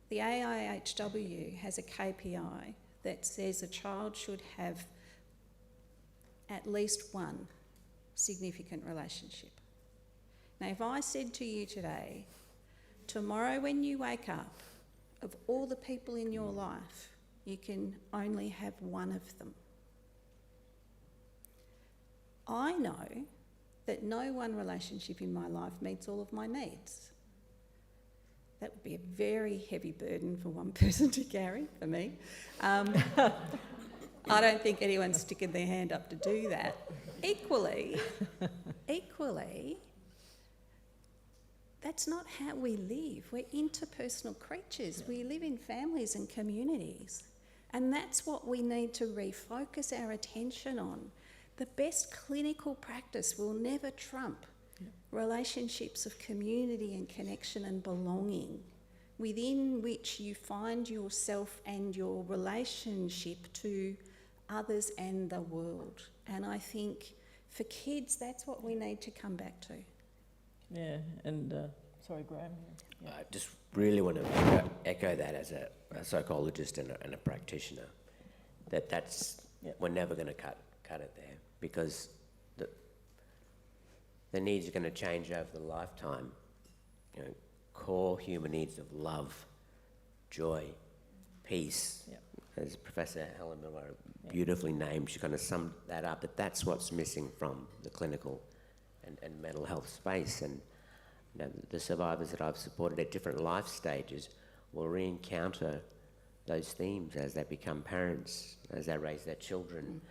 The AIHW has a KPI that says a child should have at least one significant relationship. Now, if I said to you today, tomorrow when you wake up, of all the people in your life, you can only have one of them. I know that no one relationship in my life meets all of my needs. That would be a very heavy burden for one person to carry, for me. I don't think anyone's sticking their hand up to do that. Equally, that's not how we live. We're interpersonal creatures. We live in families and communities. And that's what we need to refocus our attention on. The best clinical practice will never trump relationships of community and connection and belonging, within which you find yourself and your relationship to others and the world. And I think for kids, that's what we need to come back to. Yeah, and sorry, Graham. Yeah. I just really want to echo that as a psychologist and a practitioner, that's we're never going to cut it there, because the needs are going to change over the lifetime. You know, core human needs of love, joy, peace. Yep. As Professor Helen Miller beautifully named, she kind of summed that up, that's what's missing from the clinical and mental health space. And you know, the survivors that I've supported at different life stages will re-encounter those themes as they become parents, as they raise their children,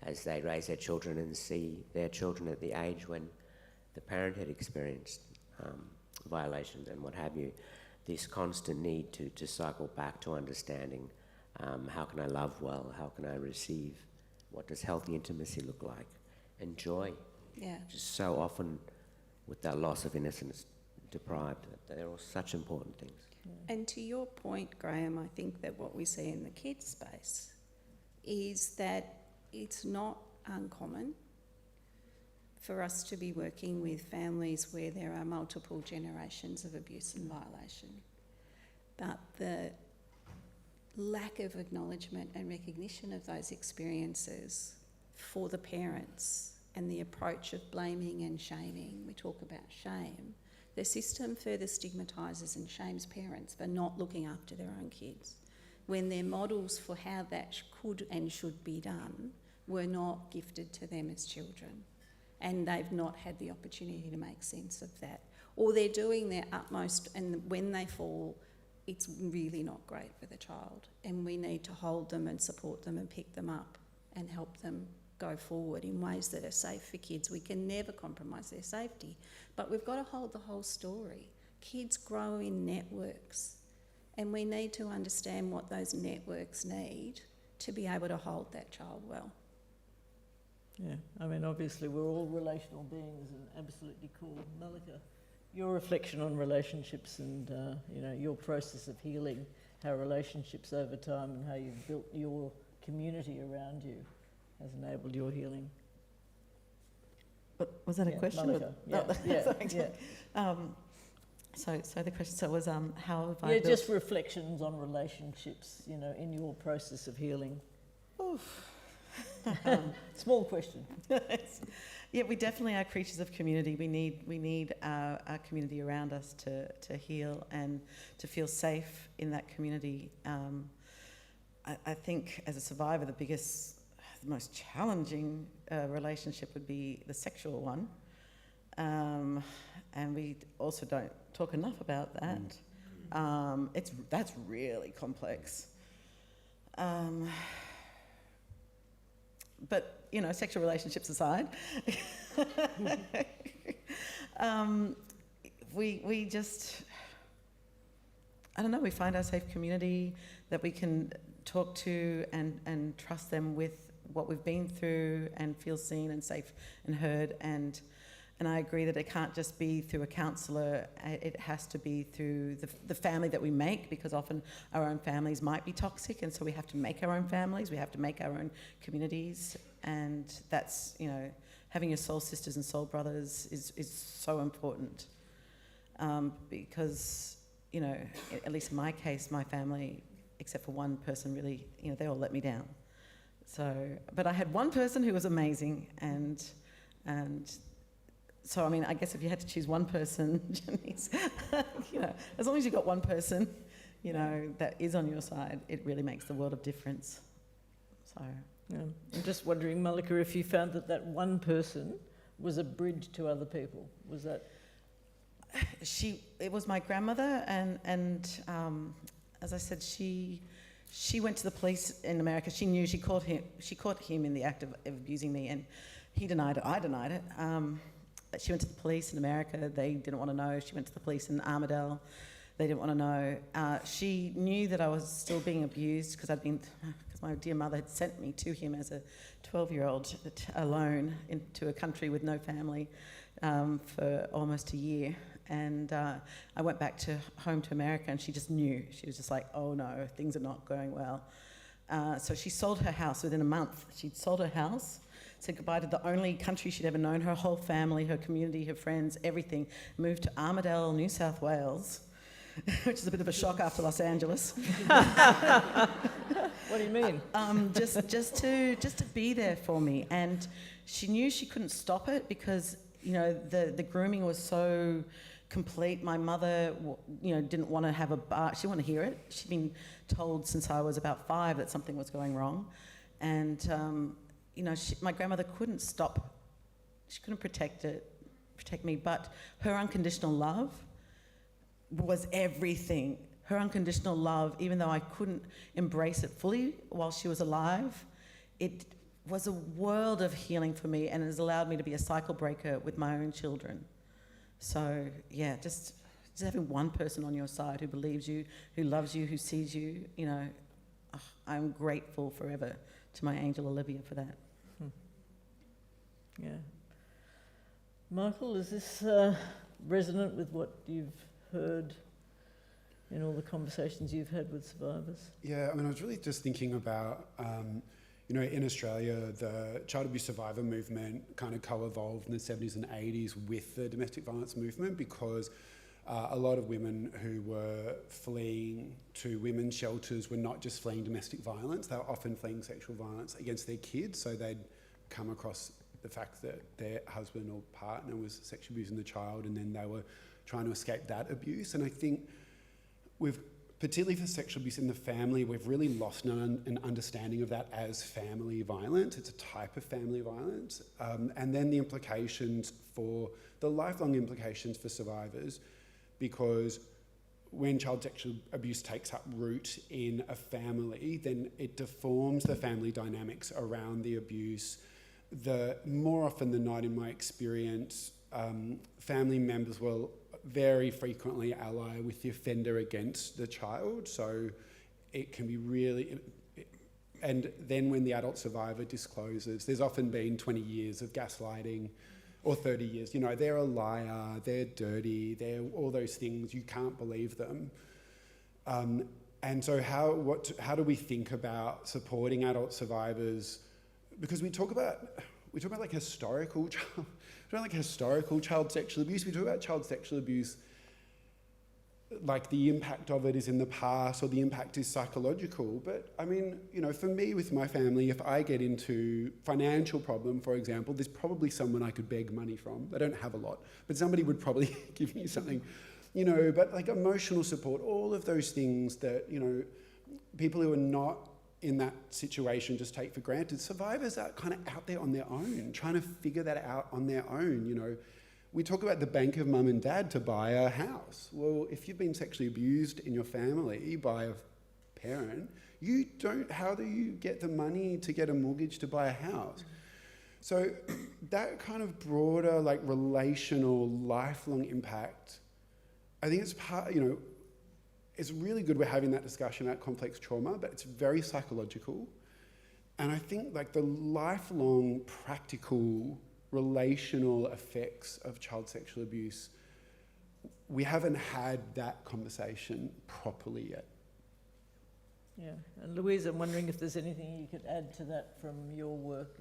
as they raise their children and see their children at the age when the parent had experienced violations and what have you. This constant need to cycle back to understanding how can I love well, how can I receive, what does healthy intimacy look like, and joy. Yeah. Just so often with that loss of innocence deprived, they're all such important things. Yeah. And to your point, Graham, I think that what we see in the kids space is that it's not uncommon for us to be working with families where there are multiple generations of abuse and violation. But the lack of acknowledgement and recognition of those experiences for the parents and the approach of blaming and shaming, we talk about shame, the system further stigmatises and shames parents for not looking after their own kids when their models for how that could and should be done were not gifted to them as children, and they've not had the opportunity to make sense of that. Or they're doing their utmost, and when they fall, it's really not great for the child, and we need to hold them and support them and pick them up and help them go forward in ways that are safe for kids. We can never compromise their safety, but we've got to hold the whole story. Kids grow in networks, and we need to understand what those networks need to be able to hold that child well. Yeah, I mean, obviously we're all relational beings and absolutely cool. Malika, your reflection on relationships and, your process of healing, how relationships over time and how you've built your community around you has enabled your healing. But was that a question? Malika, So the question was how have I built... just reflections on relationships, in your process of healing. Oof. Small question. Yeah, we definitely are creatures of community. We need our community around us to heal and to feel safe in that community. I think as a survivor, the most challenging relationship would be the sexual one. And we also don't talk enough about that. That's really complex. But, sexual relationships aside, we just, I don't know, we find our safe community that we can talk to and trust them with what we've been through and feel seen and safe and heard. And I agree that it can't just be through a counsellor, it has to be through the family that we make, because often our own families might be toxic, and so we have to make our own families, we have to make our own communities, and that's, having your soul sisters and soul brothers is so important, because, at least in my case, my family, except for one person really, they all let me down. So, but I had one person who was amazing, and so, I mean, I guess if you had to choose one person, Janice, as long as you've got one person, that is on your side, it really makes the world of difference. So, yeah. I'm just wondering, Malika, if you found that one person was a bridge to other people. Was that? It was my grandmother, and as I said, she went to the police in America. She knew, she caught him in the act of abusing me, and he denied it, I denied it. She went to the police in America. They didn't want to know. She went to the police in Armidale. They didn't want to know. She knew that I was still being abused because my dear mother had sent me to him as a 12-year-old alone into a country with no family for almost a year. And I went back home to America, and she just knew. She was just like, oh no, things are not going well. So she sold her house within a month. She'd sold her house, said goodbye to the only country she'd ever known, her whole family, her community, her friends, everything. Moved to Armidale, New South Wales, which is a bit of a shock after Los Angeles. What do you mean? Just to be there for me. And she knew she couldn't stop it because, the grooming was so complete. My mother, didn't want to have a bar. She didn't want to hear it. She'd been told since I was about 5 that something was going wrong. And, my grandmother couldn't stop. She couldn't protect me, but her unconditional love was everything. Her unconditional love, even though I couldn't embrace it fully while she was alive, it was a world of healing for me, and it has allowed me to be a cycle breaker with my own children. So, yeah, just having one person on your side who believes you, who loves you, who sees you, I'm grateful forever to my angel Olivia for that. Yeah. Michael, is this resonant with what you've heard in all the conversations you've had with survivors? Yeah, I mean, I was really just thinking about, in Australia, the child abuse survivor movement kind of co-evolved in the 70s and 80s with the domestic violence movement, because a lot of women who were fleeing to women's shelters were not just fleeing domestic violence, they were often fleeing sexual violence against their kids. So they'd come across the fact that their husband or partner was sexually abusing the child, and then they were trying to escape that abuse. And I think particularly for sexual abuse in the family, we've really lost an understanding of that as family violence. It's a type of family violence. And then the lifelong implications for survivors, because when child sexual abuse takes up root in a family, then it deforms the family dynamics around the abuse. More often than not, in my experience, family members will very frequently ally with the offender against the child. So it can be really, and then when the adult survivor discloses, there's often been 20 years of gaslighting, or 30 years, you know, they're a liar, they're dirty, they're all those things, you can't believe them. And so how do we think about supporting adult survivors? Because we talk about like historical child sexual abuse. We talk about child sexual abuse like the impact of it is in the past or the impact is psychological. But I mean, you know, for me with my family, if I get into financial problem, for example, there's probably someone I could beg money from. I don't have a lot, but somebody would probably give me something, you know, but like emotional support, all of those things that, you know, people who are not in that situation just take for granted. Survivors are kind of out there on their own, trying to figure that out on their own, you know. We talk about the bank of mum and dad to buy a house. Well, if you've been sexually abused in your family by a parent, how do you get the money to get a mortgage to buy a house? So that kind of broader, like relational, lifelong impact, I think it's part, you know, it's really good we're having that discussion about complex trauma, but it's very psychological. And I think like the lifelong practical relational effects of child sexual abuse, we haven't had that conversation properly yet. Yeah, and Louise, I'm wondering if there's anything you could add to that from your work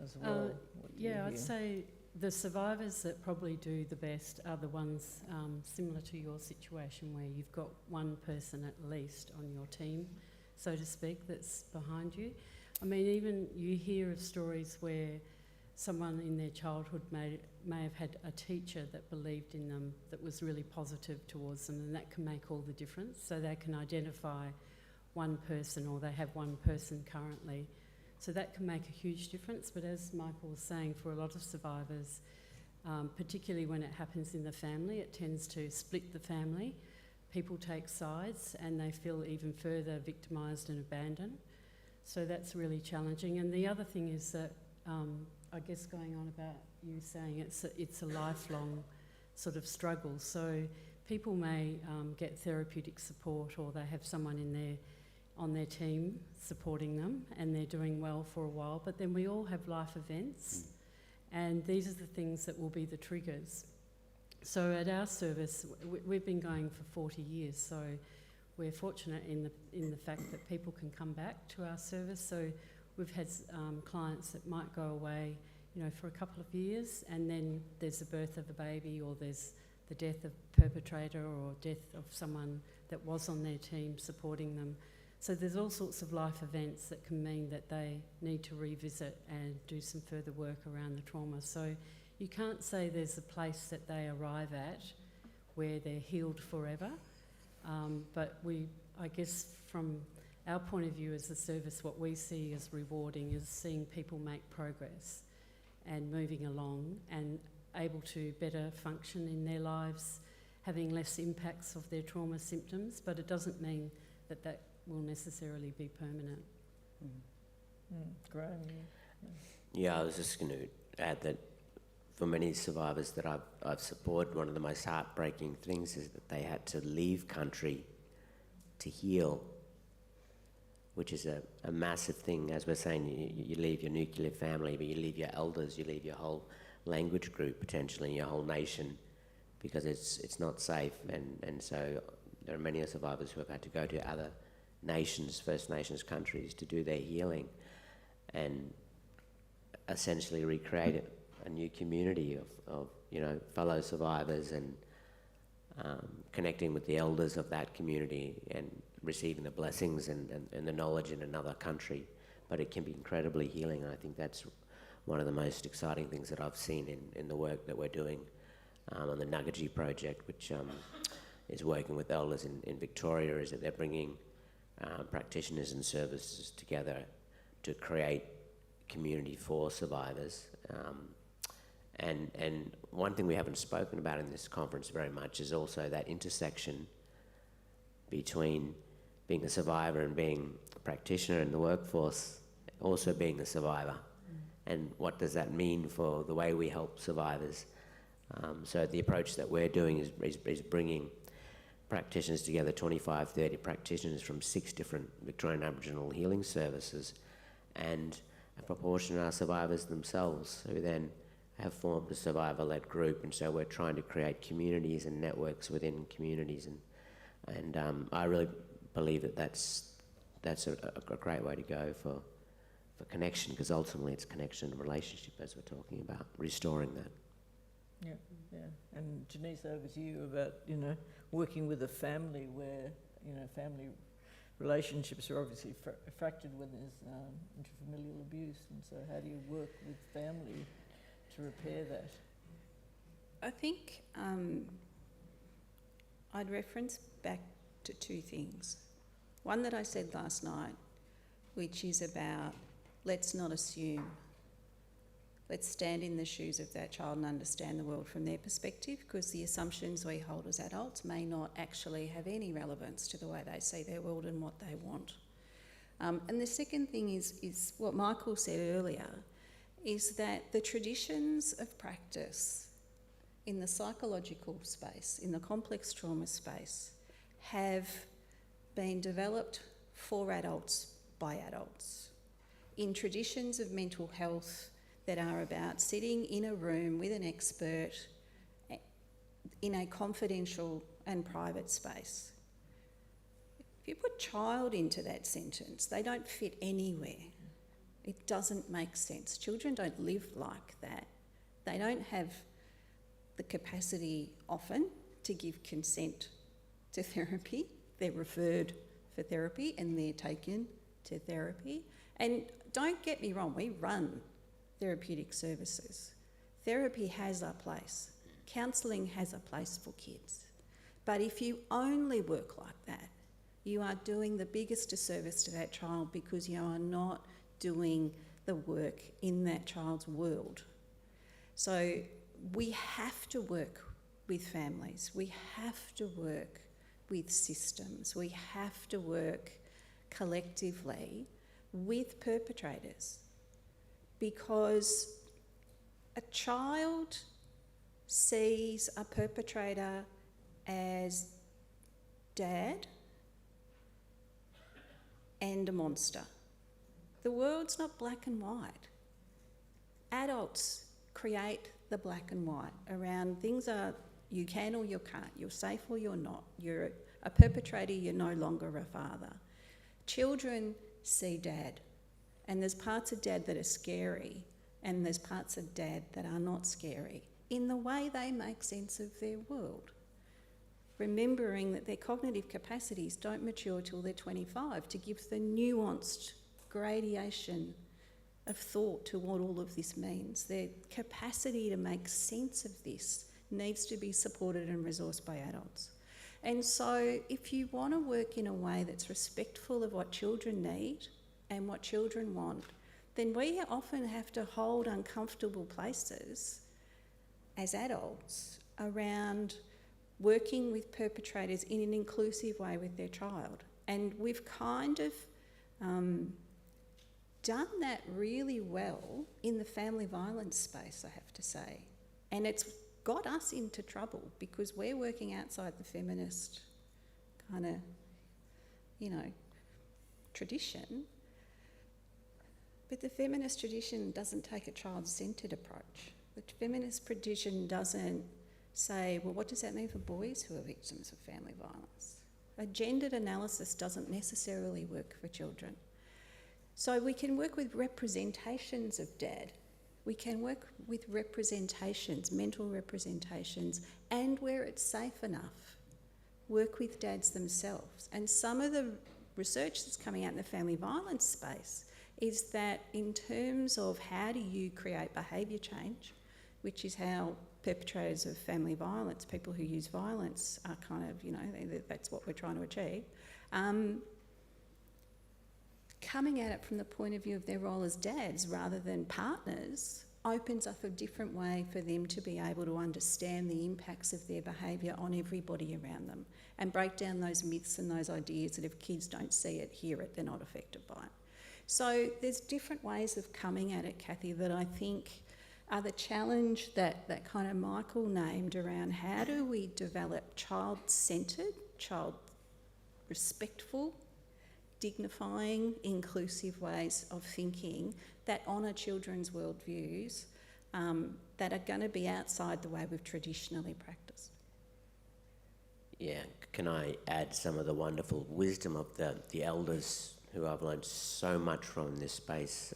as well. Yeah, I'd say the survivors that probably do the best are the ones similar to your situation where you've got one person at least on your team, so to speak, that's behind you. I mean, even you hear of stories where someone in their childhood may have had a teacher that believed in them, that was really positive towards them, and that can make all the difference. So they can identify one person, or they have one person currently. So that can make a huge difference. But as Michael was saying, for a lot of survivors, particularly when it happens in the family, it tends to split the family. People take sides and they feel even further victimised and abandoned. So that's really challenging. And the other thing is that I guess going on about you saying it's a lifelong sort of struggle. So people may get therapeutic support, or they have someone on their team supporting them, and they're doing well for a while. But then we all have life events, and these are the things that will be the triggers. So at our service, we've been going for 40 years. So we're fortunate in the fact that people can come back to our service. So we've had clients that might go away, you know, for a couple of years, and then there's the birth of a baby, or there's the death of a perpetrator, or death of someone that was on their team supporting them. So there's all sorts of life events that can mean that they need to revisit and do some further work around the trauma. So you can't say there's a place that they arrive at where they're healed forever. But I guess from our point of view as a service, what we see as rewarding is seeing people make progress and moving along and able to better function in their lives, having less impacts of their trauma symptoms, but it doesn't mean that that will necessarily be permanent. Graham? Yeah, I was just going to add that for many survivors that I've supported, one of the most heartbreaking things is that they had to leave country to heal, which is a massive thing. As we're saying, you leave your nuclear family, but you leave your elders, you leave your whole language group, potentially your whole nation, because it's not safe. And so there are many survivors who have had to go to other nations, First Nations countries, to do their healing and essentially recreate a new community of you know, fellow survivors, and connecting with the elders of that community and receiving the blessings and the knowledge in another country. But it can be incredibly healing, and I think that's one of the most exciting things that I've seen in the work that we're doing on the Nuggetji project, which is working with elders in Victoria, is that they're bringing practitioners and services together to create community for survivors. And one thing we haven't spoken about in this conference very much is also that intersection between being a survivor and being a practitioner in the workforce, also being a survivor. And what does that mean for the way we help survivors? So the approach that we're doing is bringing practitioners together, 25, 30 practitioners from 6 different Victorian Aboriginal healing services, and a proportion are survivors themselves, who then have formed a survivor-led group, and so we're trying to create communities and networks within communities, and I really believe that that's a great way to go for connection, because ultimately it's connection and relationship, as we're talking about, restoring that. Yeah, yeah. And Janice, over to you about, working with a family where, family relationships are obviously fractured when there's intrafamilial abuse, and so how do you work with family to repair that? I think I'd reference back to 2 things. One that I said last night, which is about let's not assume. Let's stand in the shoes of that child and understand the world from their perspective, because the assumptions we hold as adults may not actually have any relevance to the way they see their world and what they want. And the second thing is what Michael said earlier, is that the traditions of practice in the psychological space, in the complex trauma space, have been developed for adults by adults. In traditions of mental health that are about sitting in a room with an expert in a confidential and private space. If you put child into that sentence, they don't fit anywhere. It doesn't make sense. Children don't live like that. They don't have the capacity often to give consent to therapy. They're referred for therapy and they're taken to therapy. And don't get me wrong, we run therapeutic services. Therapy has a place. Counselling has a place for kids. But if you only work like that, you are doing the biggest disservice to that child, because you are not doing the work in that child's world. So we have to work with families. We have to work with systems. We have to work collectively with perpetrators, because a child sees a perpetrator as dad and a monster. The world's not black and white. Adults create the black and white around things are you can or you can't, you're safe or you're not, you're a perpetrator, you're no longer a father. Children see dad, and there's parts of dad that are scary, and there's parts of dad that are not scary, in the way they make sense of their world. Remembering that their cognitive capacities don't mature till they're 25 to give the nuanced gradation of thought to what all of this means. Their capacity to make sense of this needs to be supported and resourced by adults. And so if you want to work in a way that's respectful of what children need and what children want, then we often have to hold uncomfortable places as adults around working with perpetrators in an inclusive way with their child. And we've kind of done that really well in the family violence space, I have to say. And it's got us into trouble because we're working outside the feminist kind of, tradition. But the feminist tradition doesn't take a child-centred approach. The feminist tradition doesn't say, well, what does that mean for boys who are victims of family violence? A gendered analysis doesn't necessarily work for children. So we can work with representations of dad. We can work with representations, mental representations, and where it's safe enough, work with dads themselves. And some of the research that's coming out in the family violence space is that in terms of how do you create behaviour change, which is how perpetrators of family violence, people who use violence are kind of, that's what we're trying to achieve, coming at it from the point of view of their role as dads rather than partners opens up a different way for them to be able to understand the impacts of their behaviour on everybody around them and break down those myths and those ideas that if kids don't see it, hear it, they're not affected by it. So there's different ways of coming at it, Cathy, that I think are the challenge that kind of Michael named around how do we develop child-centred child respectful, dignifying, inclusive ways of thinking that honour children's worldviews that are going to be outside the way we've traditionally practiced. Yeah, can I add some of the wonderful wisdom of the elders who I've learned so much from in this space,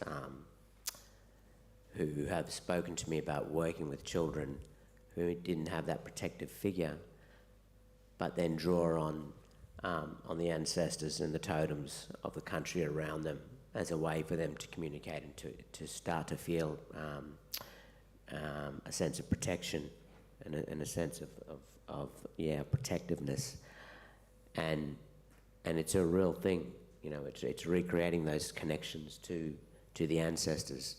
who have spoken to me about working with children who didn't have that protective figure, but then draw on the ancestors and the totems of the country around them as a way for them to communicate and to start to feel a sense of protection and a sense of protectiveness, and it's a real thing. You know, it's recreating those connections to the ancestors.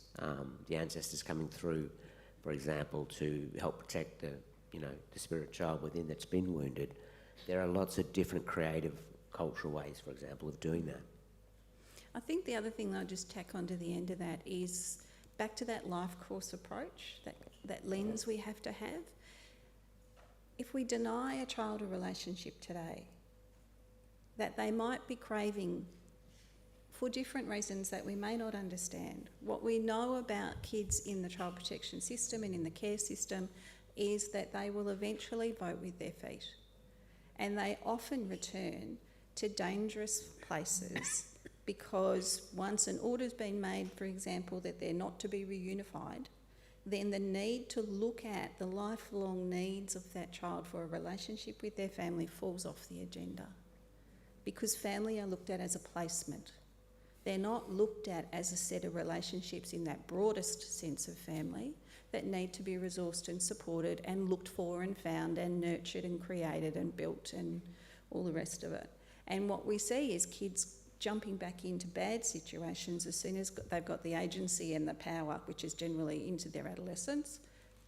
The ancestors coming through, for example, to help protect the spirit child within that's been wounded. There are lots of different creative cultural ways, for example, of doing that. I think the other thing I'll just tack on to the end of that is back to that life course approach, that lens we have to have. If we deny a child a relationship today that they might be craving for different reasons that we may not understand, what we know about kids in the child protection system and in the care system is that they will eventually vote with their feet. And they often return to dangerous places because once an order's been made, for example, that they're not to be reunified, then the need to look at the lifelong needs of that child for a relationship with their family falls off the agenda, because family are looked at as a placement. They're not looked at as a set of relationships in that broadest sense of family that need to be resourced and supported and looked for and found and nurtured and created and built and all the rest of it. And what we see is kids jumping back into bad situations as soon as they've got the agency and the power, which is generally into their adolescence.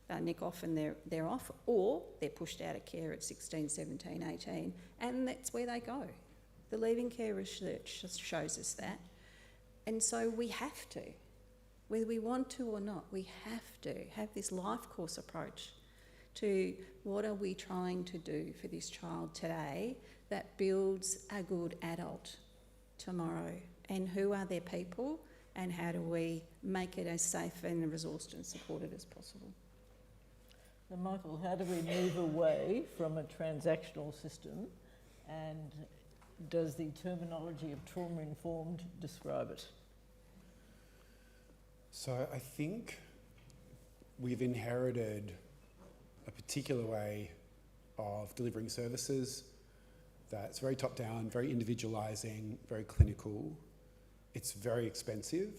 They nick off and they're off, or they're pushed out of care at 16, 17, 18, and that's where they go. The leaving care research shows us that. And so we have to, whether we want to or not, we have to have this life course approach to what are we trying to do for this child today that builds a good adult tomorrow, and who are their people, and how do we make it as safe and resourced and supported as possible. So Michael, how do we move away from a transactional system, and does the terminology of trauma-informed describe it? So I think we've inherited a particular way of delivering services that's very top-down, very individualising, very clinical. It's very expensive.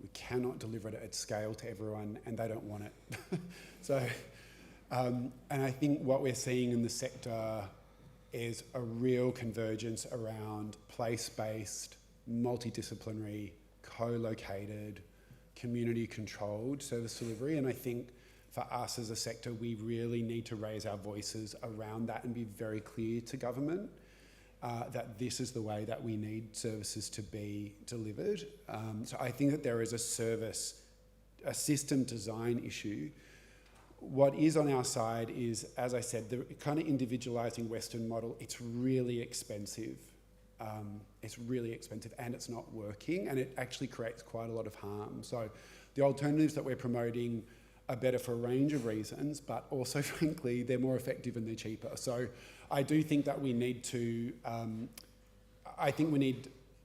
We cannot deliver it at scale to everyone, and they don't want it. And I think what we're seeing in the sector is a real convergence around place-based, multidisciplinary, co-located, community-controlled service delivery. And I think for us as a sector, we really need to raise our voices around that and be very clear to government that this is the way that we need services to be delivered. So I think that there is a system design issue. What is on our side is, as I said, the kind of individualising Western model, it's really expensive. It's really expensive and it's not working, and it actually creates quite a lot of harm. So the alternatives that we're promoting are better for a range of reasons, but also, frankly, they're more effective and they're cheaper. So I do think that we need to,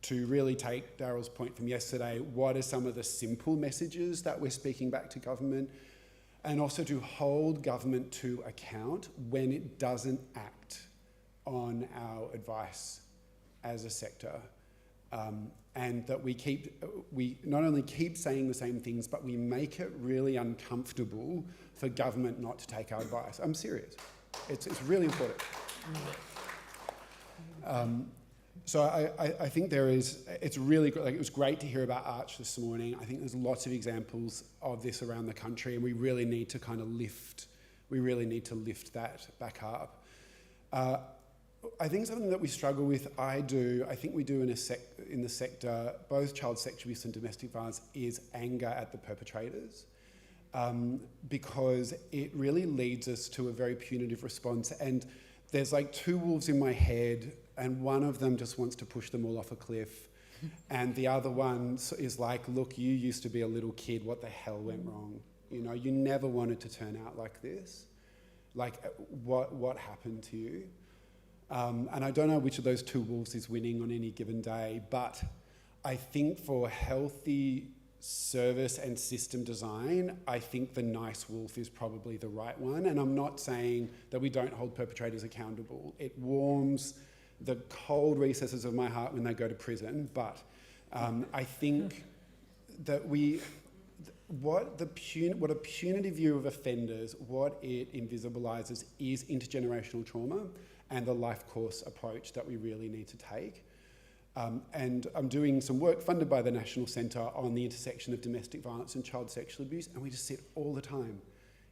really take Daryl's point from yesterday. What are some of the simple messages that we're speaking back to government? And also to hold government to account when it doesn't act on our advice as a sector. And that we not only keep saying the same things, but we make it really uncomfortable for government not to take our advice. I'm serious. It's really important. So I think it's really good. Like, it was great to hear about Arch this morning. I think there's lots of examples of this around the country, and we really need to lift that back up. I think something that we struggle with, I think we do in the sector, both child sexual abuse and domestic violence, is anger at the perpetrators, because it really leads us to a very punitive response. And there's like two wolves in my head, and one of them just wants to push them all off a cliff. And the other one is like, look, you used to be a little kid, what the hell went wrong? You know, you never wanted to turn out like this. Like, what happened to you? And I don't know which of those two wolves is winning on any given day, but I think for healthy service and system design, I think the nice wolf is probably the right one. And I'm not saying that we don't hold perpetrators accountable. It warms the cold recesses of my heart when they go to prison, but I think that what a punitive view of offenders, what it invisibilises is intergenerational trauma and the life course approach that we really need to take. And I'm doing some work funded by the National Centre on the intersection of domestic violence and child sexual abuse, and we just see it all the time.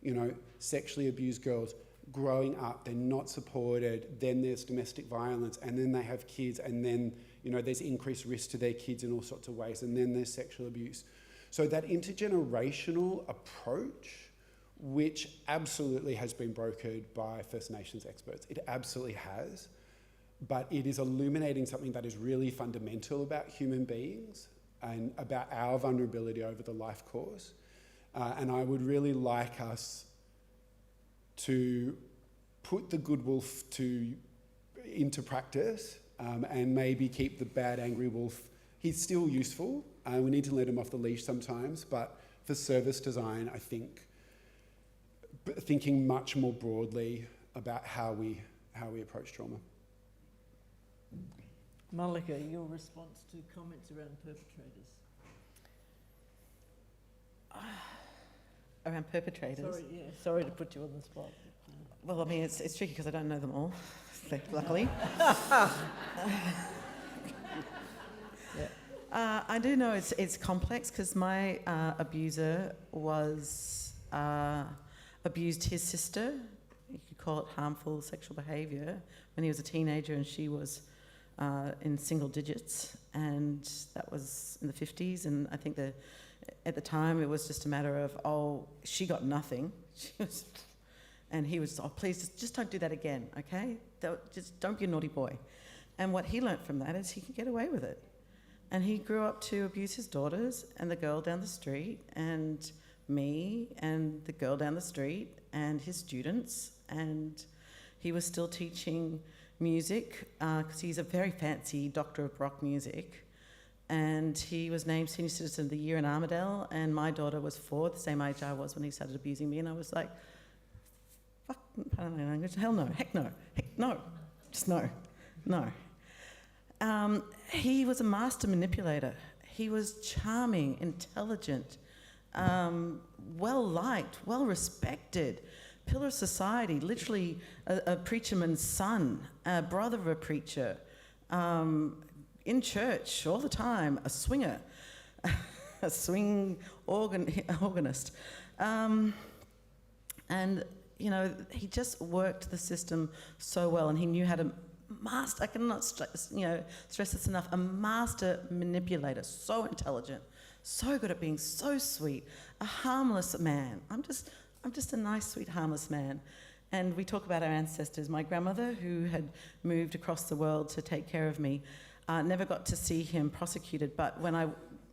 You know, sexually abused girls growing up, they're not supported, then there's domestic violence, and then they have kids, and then, you know, there's increased risk to their kids in all sorts of ways, and then there's sexual abuse. So that intergenerational approach, which absolutely has been brokered by First Nations experts, it absolutely has, but it is illuminating something that is really fundamental about human beings and about our vulnerability over the life course. And I would really like us to put the good wolf into practice and maybe keep the bad, angry wolf. He's still useful. We need to let him off the leash sometimes, but for service design, I think thinking much more broadly about how we approach trauma. Malika, your response to comments around perpetrators. Around perpetrators? Sorry to put you on the spot. Well, I mean, it's tricky because I don't know them all, luckily. I do know it's complex because my abuser abused his sister. You could call it harmful sexual behaviour when he was a teenager, and she was in single digits, and that was in the 50s. And I think at the time it was just a matter of, oh, she got nothing. And he was, oh, please, just don't do that again, okay? Just don't be a naughty boy. And what he learnt from that is he can get away with it. And he grew up to abuse his daughters and the girl down the street and me and the girl down the street and his students. And he was still teaching music because he's a very fancy doctor of rock music. And he was named Senior Citizen of the Year in Armidale, and my daughter was 4, the same age I was when he started abusing me. And I was like, fuck, pardon my language, hell no, heck no, just no. He was a master manipulator. He was charming, intelligent, well-liked, well-respected, pillar of society, literally a preacherman's son, a brother of a preacher, in church all the time, a swinger, a swing organist. And, you know, he just worked the system so well, and he knew how to master, I cannot stress this enough, a master manipulator, so intelligent, so good at being so sweet, a harmless man. I'm just a nice, sweet, harmless man. And we talk about our ancestors. My grandmother, who had moved across the world to take care of me, never got to see him prosecuted, but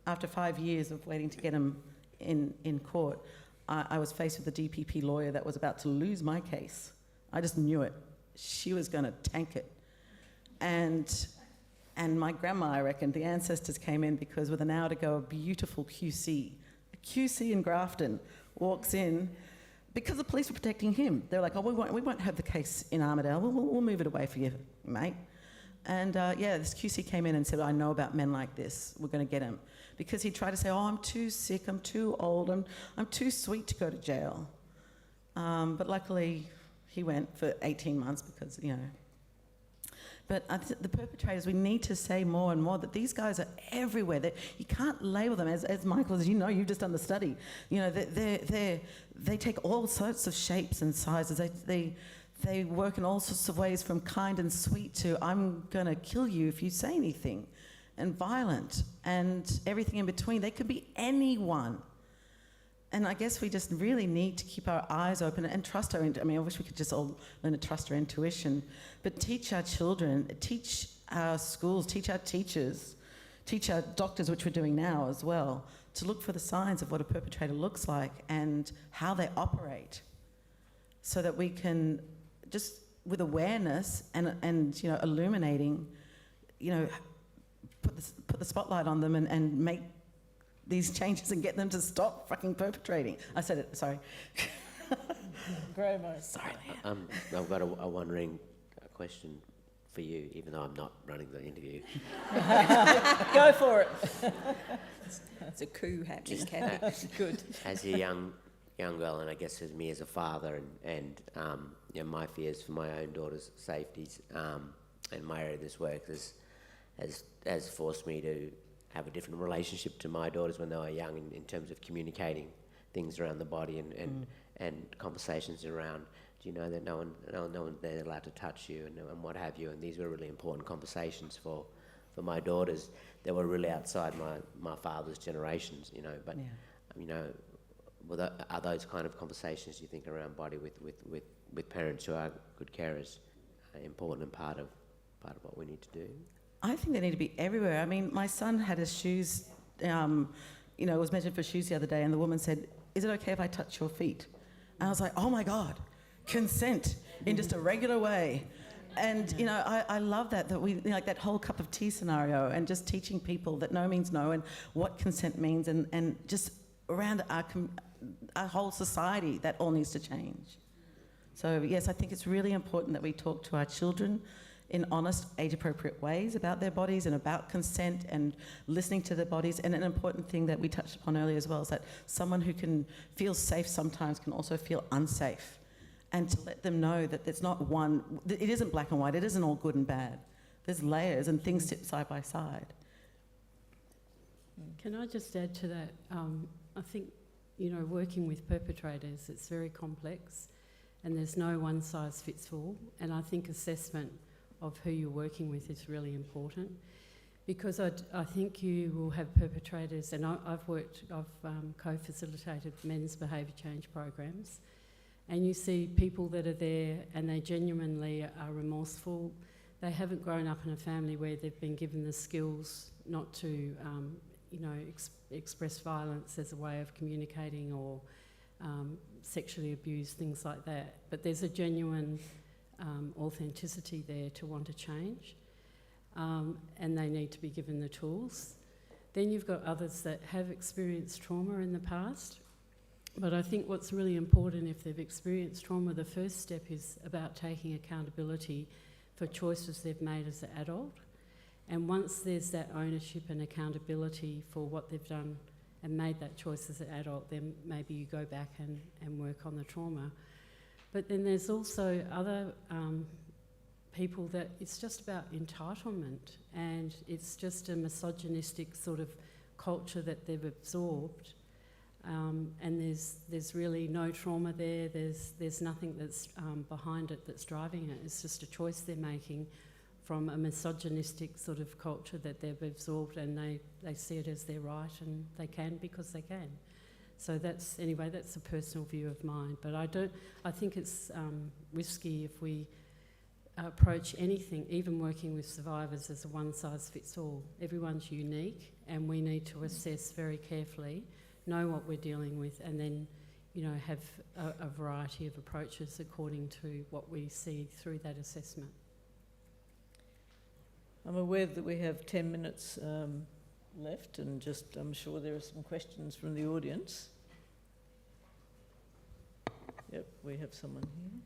after 5 years of waiting to get him in court, I was faced with a DPP lawyer that was about to lose my case. I just knew it. She was going to tank it. And my grandma, I reckon, the ancestors came in because with an hour to go, a beautiful QC in Grafton walks in because the police were protecting him. They're like, oh, we won't have the case in Armidale. We'll move it away for you, mate. And this QC came in and said, I know about men like this. We're going to get him. Because he tried to say, oh, I'm too sick, I'm too old, I'm too sweet to go to jail. But luckily, he went for 18 months because, you know. But the perpetrators, we need to say more and more that these guys are everywhere. You can't label them, as Michael, as you know, you've just done the study. You know, they take all sorts of shapes and sizes. They work in all sorts of ways, from kind and sweet to I'm going to kill you if you say anything, and violent, and everything in between. They could be anyone. And I guess we just really need to keep our eyes open and trust our, I wish we could just all learn to trust our intuition, but teach our children, teach our schools, teach our teachers, teach our doctors, which we're doing now as well, to look for the signs of what a perpetrator looks like and how they operate, so that we can just, with awareness and illuminating, put the spotlight on them and make these changes and get them to stop fucking perpetrating. I said it, sorry. Graham, Sorry, I've got a wondering question for you, even though I'm not running the interview. go for it. It's a coup happening, Cathy. Good. As a young girl, and I guess as me as a father, and my fears for my own daughter's safeties, and my area of this work has forced me to have a different relationship to my daughters when they were young, in terms of communicating things around the body and conversations around, do you know that no one they're allowed to touch you and what have you, and these were really important conversations for my daughters. They were really outside my father's generations, but are those kind of conversations, you think, around body with parents who are good carers important and part of what we need to do? I think they need to be everywhere. My son had his shoes, was measured for shoes the other day, and the woman said, "Is it okay if I touch your feet?" And I was like, oh my God, consent in just a regular way. And, I love that we, like that whole cup of tea scenario, and just teaching people that no means no and what consent means, and just around our whole society, that all needs to change. So yes, I think it's really important that we talk to our children in honest, age-appropriate ways about their bodies and about consent and listening to their bodies. And an important thing that we touched upon earlier as well is that someone who can feel safe sometimes can also feel unsafe. And to let them know that it's not it isn't black and white, it isn't all good and bad. There's layers and things sit side by side. Can I just add to that? I think, working with perpetrators, it's very complex and there's no one size fits all. And I think assessment of who you're working with is really important, because I think you will have perpetrators, and I've co-facilitated men's behaviour change programs, and you see people that are there and they genuinely are remorseful. They haven't grown up in a family where they've been given the skills not to express violence as a way of communicating, or sexually abuse, things like that. But there's a genuine authenticity there to want to change, and they need to be given the tools. Then you've got others that have experienced trauma in the past, but I think what's really important, if they've experienced trauma, the first step is about taking accountability for choices they've made as an adult. And once there's that ownership and accountability for what they've done and made that choice as an adult, then maybe you go back and work on the trauma. But then there's also other people that it's just about entitlement, and it's just a misogynistic sort of culture that they've absorbed, and there's really no trauma there. There's nothing that's behind it that's driving it. It's just a choice they're making from a misogynistic sort of culture that they've absorbed, and they see it as their right, and they can because they can. So that's a personal view of mine. But I think it's risky if we approach anything, even working with survivors, as a one-size-fits-all. Everyone's unique, and we need to assess very carefully, know what we're dealing with, and then, have a variety of approaches according to what we see through that assessment. I'm aware that we have 10 minutes left, and I'm sure there are some questions from the audience. Yep, we have someone here.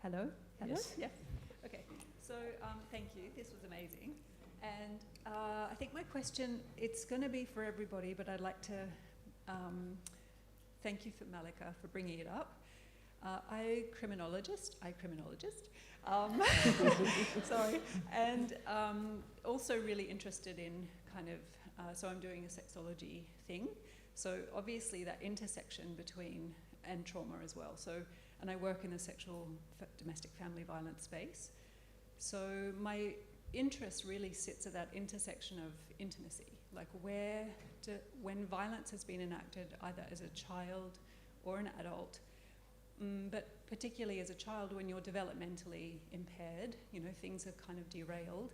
Hello? Yes. Yeah. Okay. So thank you. This was amazing. And I think my question, it's going to be for everybody, but I'd like to thank you, for Malika, for bringing it up. I'm criminologist. Sorry. And also really interested in so I'm doing a sexology thing. So obviously that intersection between, and trauma as well. So, and I work in the sexual domestic family violence space. So my interest really sits at that intersection of intimacy, like when violence has been enacted either as a child or an adult, but particularly as a child when you're developmentally impaired, you know, things are kind of derailed.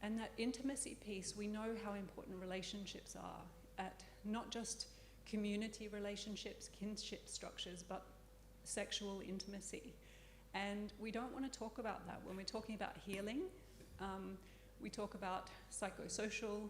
And that intimacy piece, we know how important relationships are at not just community relationships, kinship structures, but sexual intimacy. And we don't want to talk about that when we're talking about healing. We talk about psychosocial,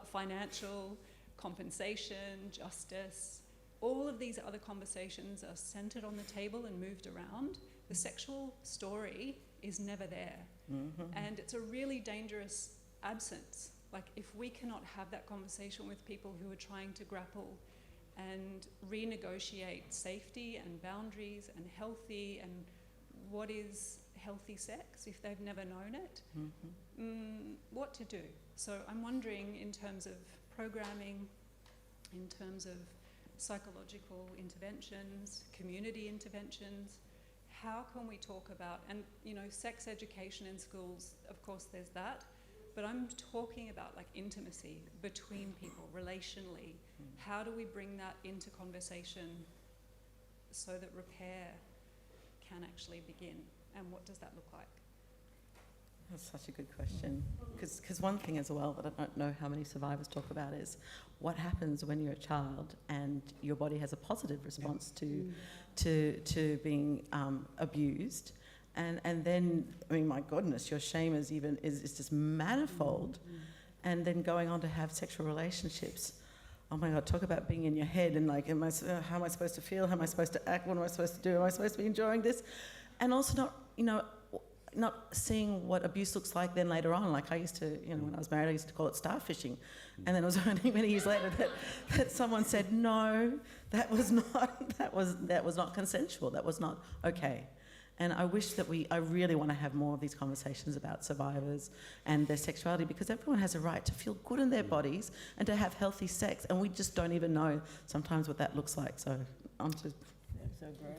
financial, compensation, justice. All of these other conversations are centered on the table and moved around. The sexual story is never there. Mm-hmm. And it's a really dangerous absence. Like, if we cannot have that conversation with people who are trying to grapple and renegotiate safety and boundaries and healthy and what is healthy sex if they've never known it, what to do. So I'm wondering, in terms of programming, in terms of psychological interventions, community interventions, how can we talk about, and you know, sex education in schools, of course there's that, but I'm talking about like intimacy between people, relationally. How do we bring that into conversation so that repair can actually begin? And what does that look like? That's such a good question. Because one thing as well that I don't know how many survivors talk about is what happens when you're a child and your body has a positive response to being abused. And then, I mean, my goodness, your shame is just manifold. And then going on to have sexual relationships. Oh my God, talk about being in your head and like, how am I supposed to feel? How am I supposed to act? What am I supposed to do? Am I supposed to be enjoying this? And also not seeing what abuse looks like then later on. Like I used to, when I was married, I used to call it starfishing. And then it was only many years later that someone said, no, that was not consensual. That was not okay. And I wish that I really want to have more of these conversations about survivors and their sexuality, because everyone has a right to feel good in their bodies and to have healthy sex. And we just don't even know sometimes what that looks like. So I'm just so great.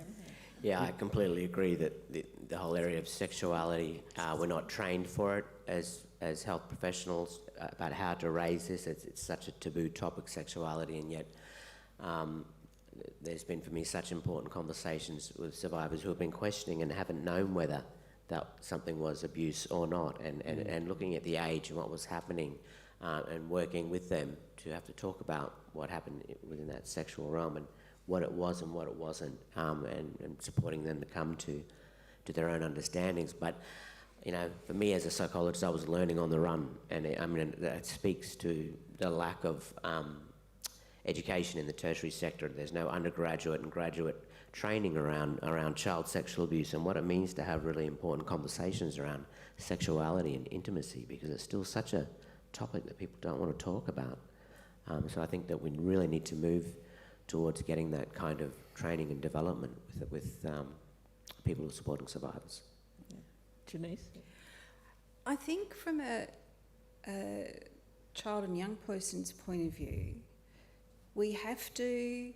Yeah, I completely agree that the whole area of sexuality, we're not trained for it as health professionals about how to raise this. It's such a taboo topic, sexuality, and yet there's been for me such important conversations with survivors who have been questioning and haven't known whether that something was abuse or not, and looking at the age and what was happening and working with them to have to talk about what happened within that sexual realm and what it was and what it wasn't, and supporting them to come to their own understandings. But, for me as a psychologist, I was learning on the run, and that speaks to the lack of education in the tertiary sector. There's no undergraduate and graduate training around child sexual abuse and what it means to have really important conversations around sexuality and intimacy, because it's still such a topic that people don't want to talk about. So I think that we really need to move towards getting that kind of training and development with people who are supporting survivors. Janice? I think from a child and young person's point of view, we have to,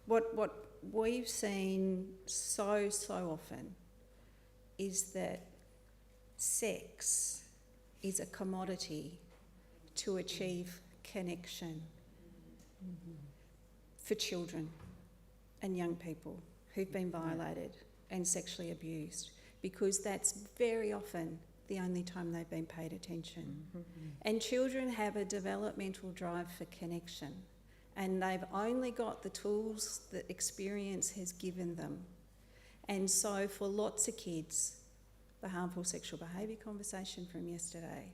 what we've seen so often is that sex is a commodity to achieve connection for children and young people who've been violated and sexually abused, because that's very often the only time they've been paid attention. And children have a developmental drive for connection, and they've only got the tools that experience has given them. And so for lots of kids, the harmful sexual behaviour conversation from yesterday,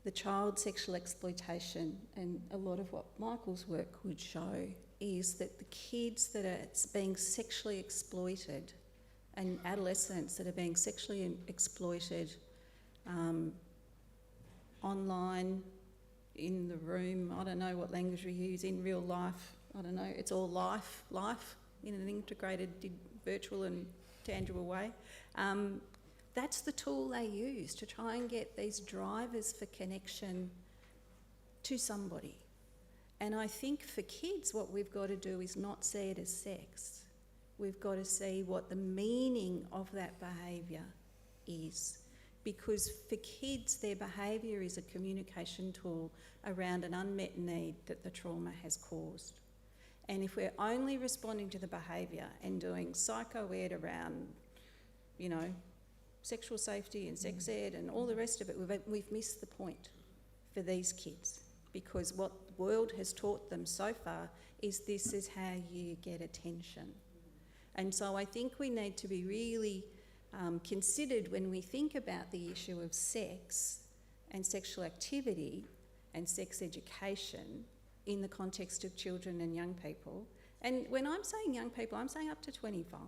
the child sexual exploitation, and a lot of what Michael's work would show is that the kids that are being sexually exploited and adolescents that are being sexually exploited online, in the room, I don't know what language we use, in real life, I don't know, it's all life in an integrated virtual and tangible way. That's the tool they use to try and get these drivers for connection to somebody. And I think for kids, what we've got to do is not see it as sex. We've got to see what the meaning of that behaviour is. Because for kids, their behaviour is a communication tool around an unmet need that the trauma has caused. And if we're only responding to the behaviour and doing psycho-ed around, you know, sexual safety and sex ed and all the rest of it, we've missed the point for these kids. Because what the world has taught them so far is this is how you get attention. And so I think we need to be really considered when we think about the issue of sex and sexual activity and sex education in the context of children and young people. And when I'm saying young people, I'm saying up to 25,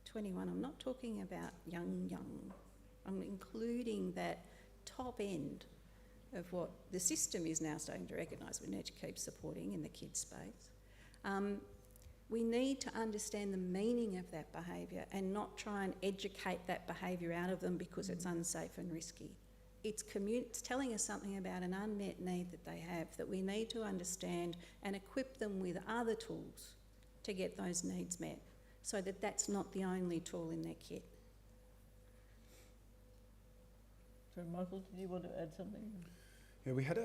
21. I'm not talking about young. I'm including that top end of what the system is now starting to recognise we need to keep supporting in the kids space. We need to understand the meaning of that behaviour and not try and educate that behaviour out of them because it's unsafe and risky. It's telling us something about an unmet need that they have that we need to understand and equip them with other tools to get those needs met so that that's not the only tool in their kit. So, Michael, did you want to add something? Yeah, we had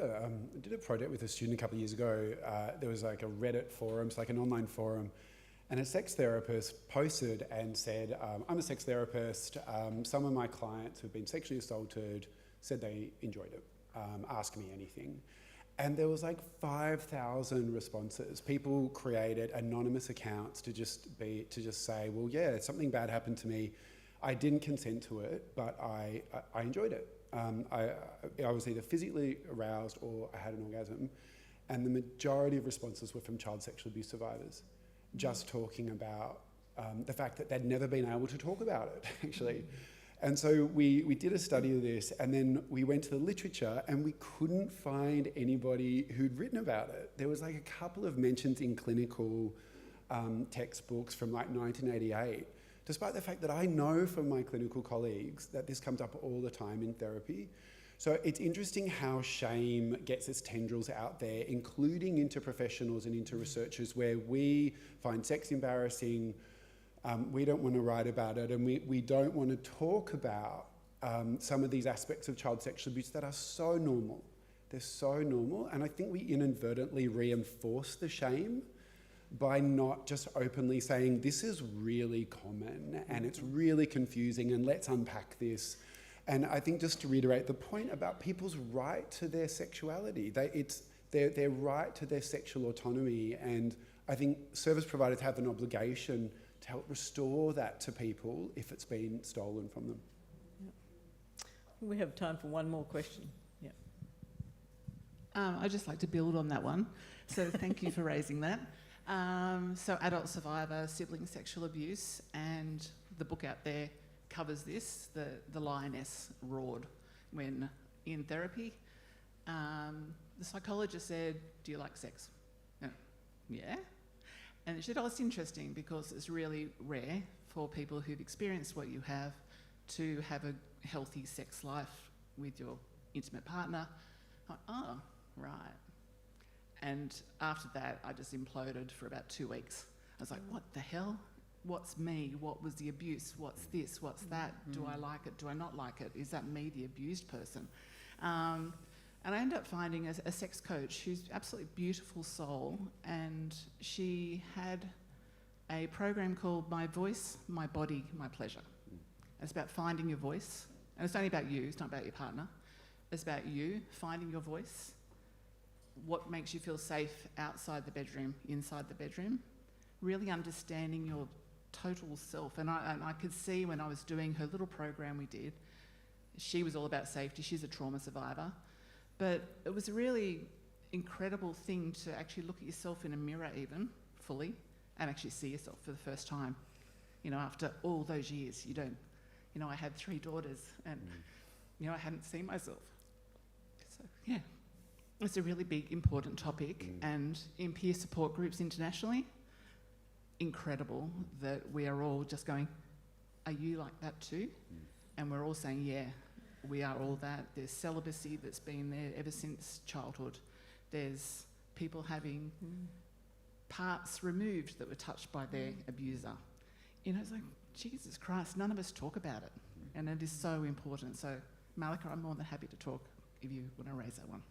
did a project with a student a couple of years ago. There was like a Reddit forum, so like an online forum, and a sex therapist posted and said, I'm a sex therapist, some of my clients who've been sexually assaulted said they enjoyed it, ask me anything. And there was like 5,000 responses. People created anonymous accounts to just say, well, yeah, something bad happened to me. I didn't consent to it, but I enjoyed it. I was either physically aroused or I had an orgasm, and the majority of responses were from child sexual abuse survivors, just talking about the fact that they'd never been able to talk about it, actually. And so we did a study of this, and then we went to the literature and we couldn't find anybody who'd written about it. There was like a couple of mentions in clinical textbooks from like 1988, despite the fact that I know from my clinical colleagues that this comes up all the time in therapy. So it's interesting how shame gets its tendrils out there, including into professionals and into researchers, where we find sex embarrassing, we don't want to write about it, and we don't want to talk about some of these aspects of child sexual abuse that are so normal. They're so normal, and I think we inadvertently reinforce the shame by not just openly saying, this is really common and it's really confusing and let's unpack this. And I think just to reiterate the point about people's right to their sexuality, it's their right to their sexual autonomy, and I think service providers have an obligation to help restore that to people if it's been stolen from them. Yep. We have time for one more question. Yeah. I'd just like to build on that one. So thank you for raising that. So adult survivor, sibling sexual abuse, and the book out there covers this. The lioness roared when in therapy. The psychologist said, do you like sex? Yeah. And she said, oh, it's interesting because it's really rare for people who've experienced what you have to have a healthy sex life with your intimate partner. I'm like, oh, right. And after that, I just imploded for about 2 weeks. I was like, what the hell? What's me? What was the abuse? What's this? What's that? Do I like it? Do I not like it? Is that me, the abused person? And I ended up finding a sex coach who's absolutely beautiful soul, and she had a program called My Voice, My Body, My Pleasure. It's about finding your voice. And it's only about you, it's not about your partner. It's about you finding your voice. What makes you feel safe outside the bedroom, inside the bedroom, really understanding your total self. And I could see when I was doing her little program we did, she was all about safety. She's a trauma survivor. But it was a really incredible thing to actually look at yourself in a mirror even, fully, and actually see yourself for the first time. You know, after all those years, you don't, you know, I had 3 daughters and, you know, I hadn't seen myself. So, yeah. It's a really big, important topic, and in peer support groups internationally, incredible that we are all just going, are you like that too? And we're all saying, yeah, we are all that. There's celibacy that's been there ever since childhood. There's people having parts removed that were touched by their abuser. You know, it's like, Jesus Christ, none of us talk about it. And it is so important. So, Malika, I'm more than happy to talk if you want to raise that one.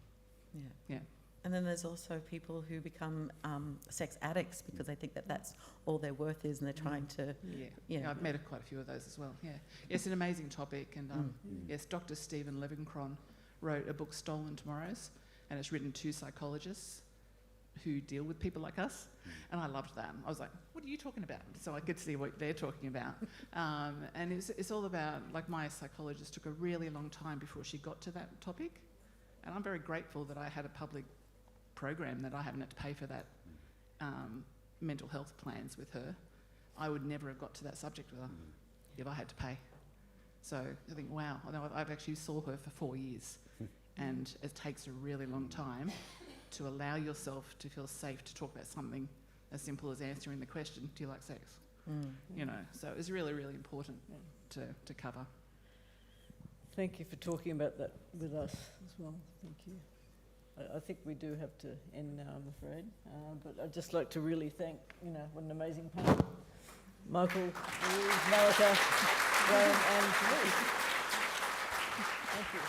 Yeah. And then there's also people who become sex addicts because they think that that's all their worth is, and they're trying to. Yeah, I've met quite a few of those as well. Yeah, it's an amazing topic, and yes, Dr. Stephen Levincron wrote a book, Stolen Tomorrows, and it's written to psychologists who deal with people like us, and I loved that. I was like, what are you talking about? So I could see what they're talking about, and it's all about, like, my psychologist took a really long time before she got to that topic, and I'm very grateful that I had a public program that I haven't had to pay for that mental health plans with her. I would never have got to that subject with her if I had to pay. So I think, wow, I've actually saw her for 4 years, and it takes a really long time to allow yourself to feel safe to talk about something as simple as answering the question, do you like sex? You know, so it's really, really important to cover. Thank you for talking about that with us as well. Thank you. I think we do have to end now, I'm afraid. But I'd just like to really thank, you know, what an amazing panel. Michael, Louise, Malika, Graham and Louise. Thank you.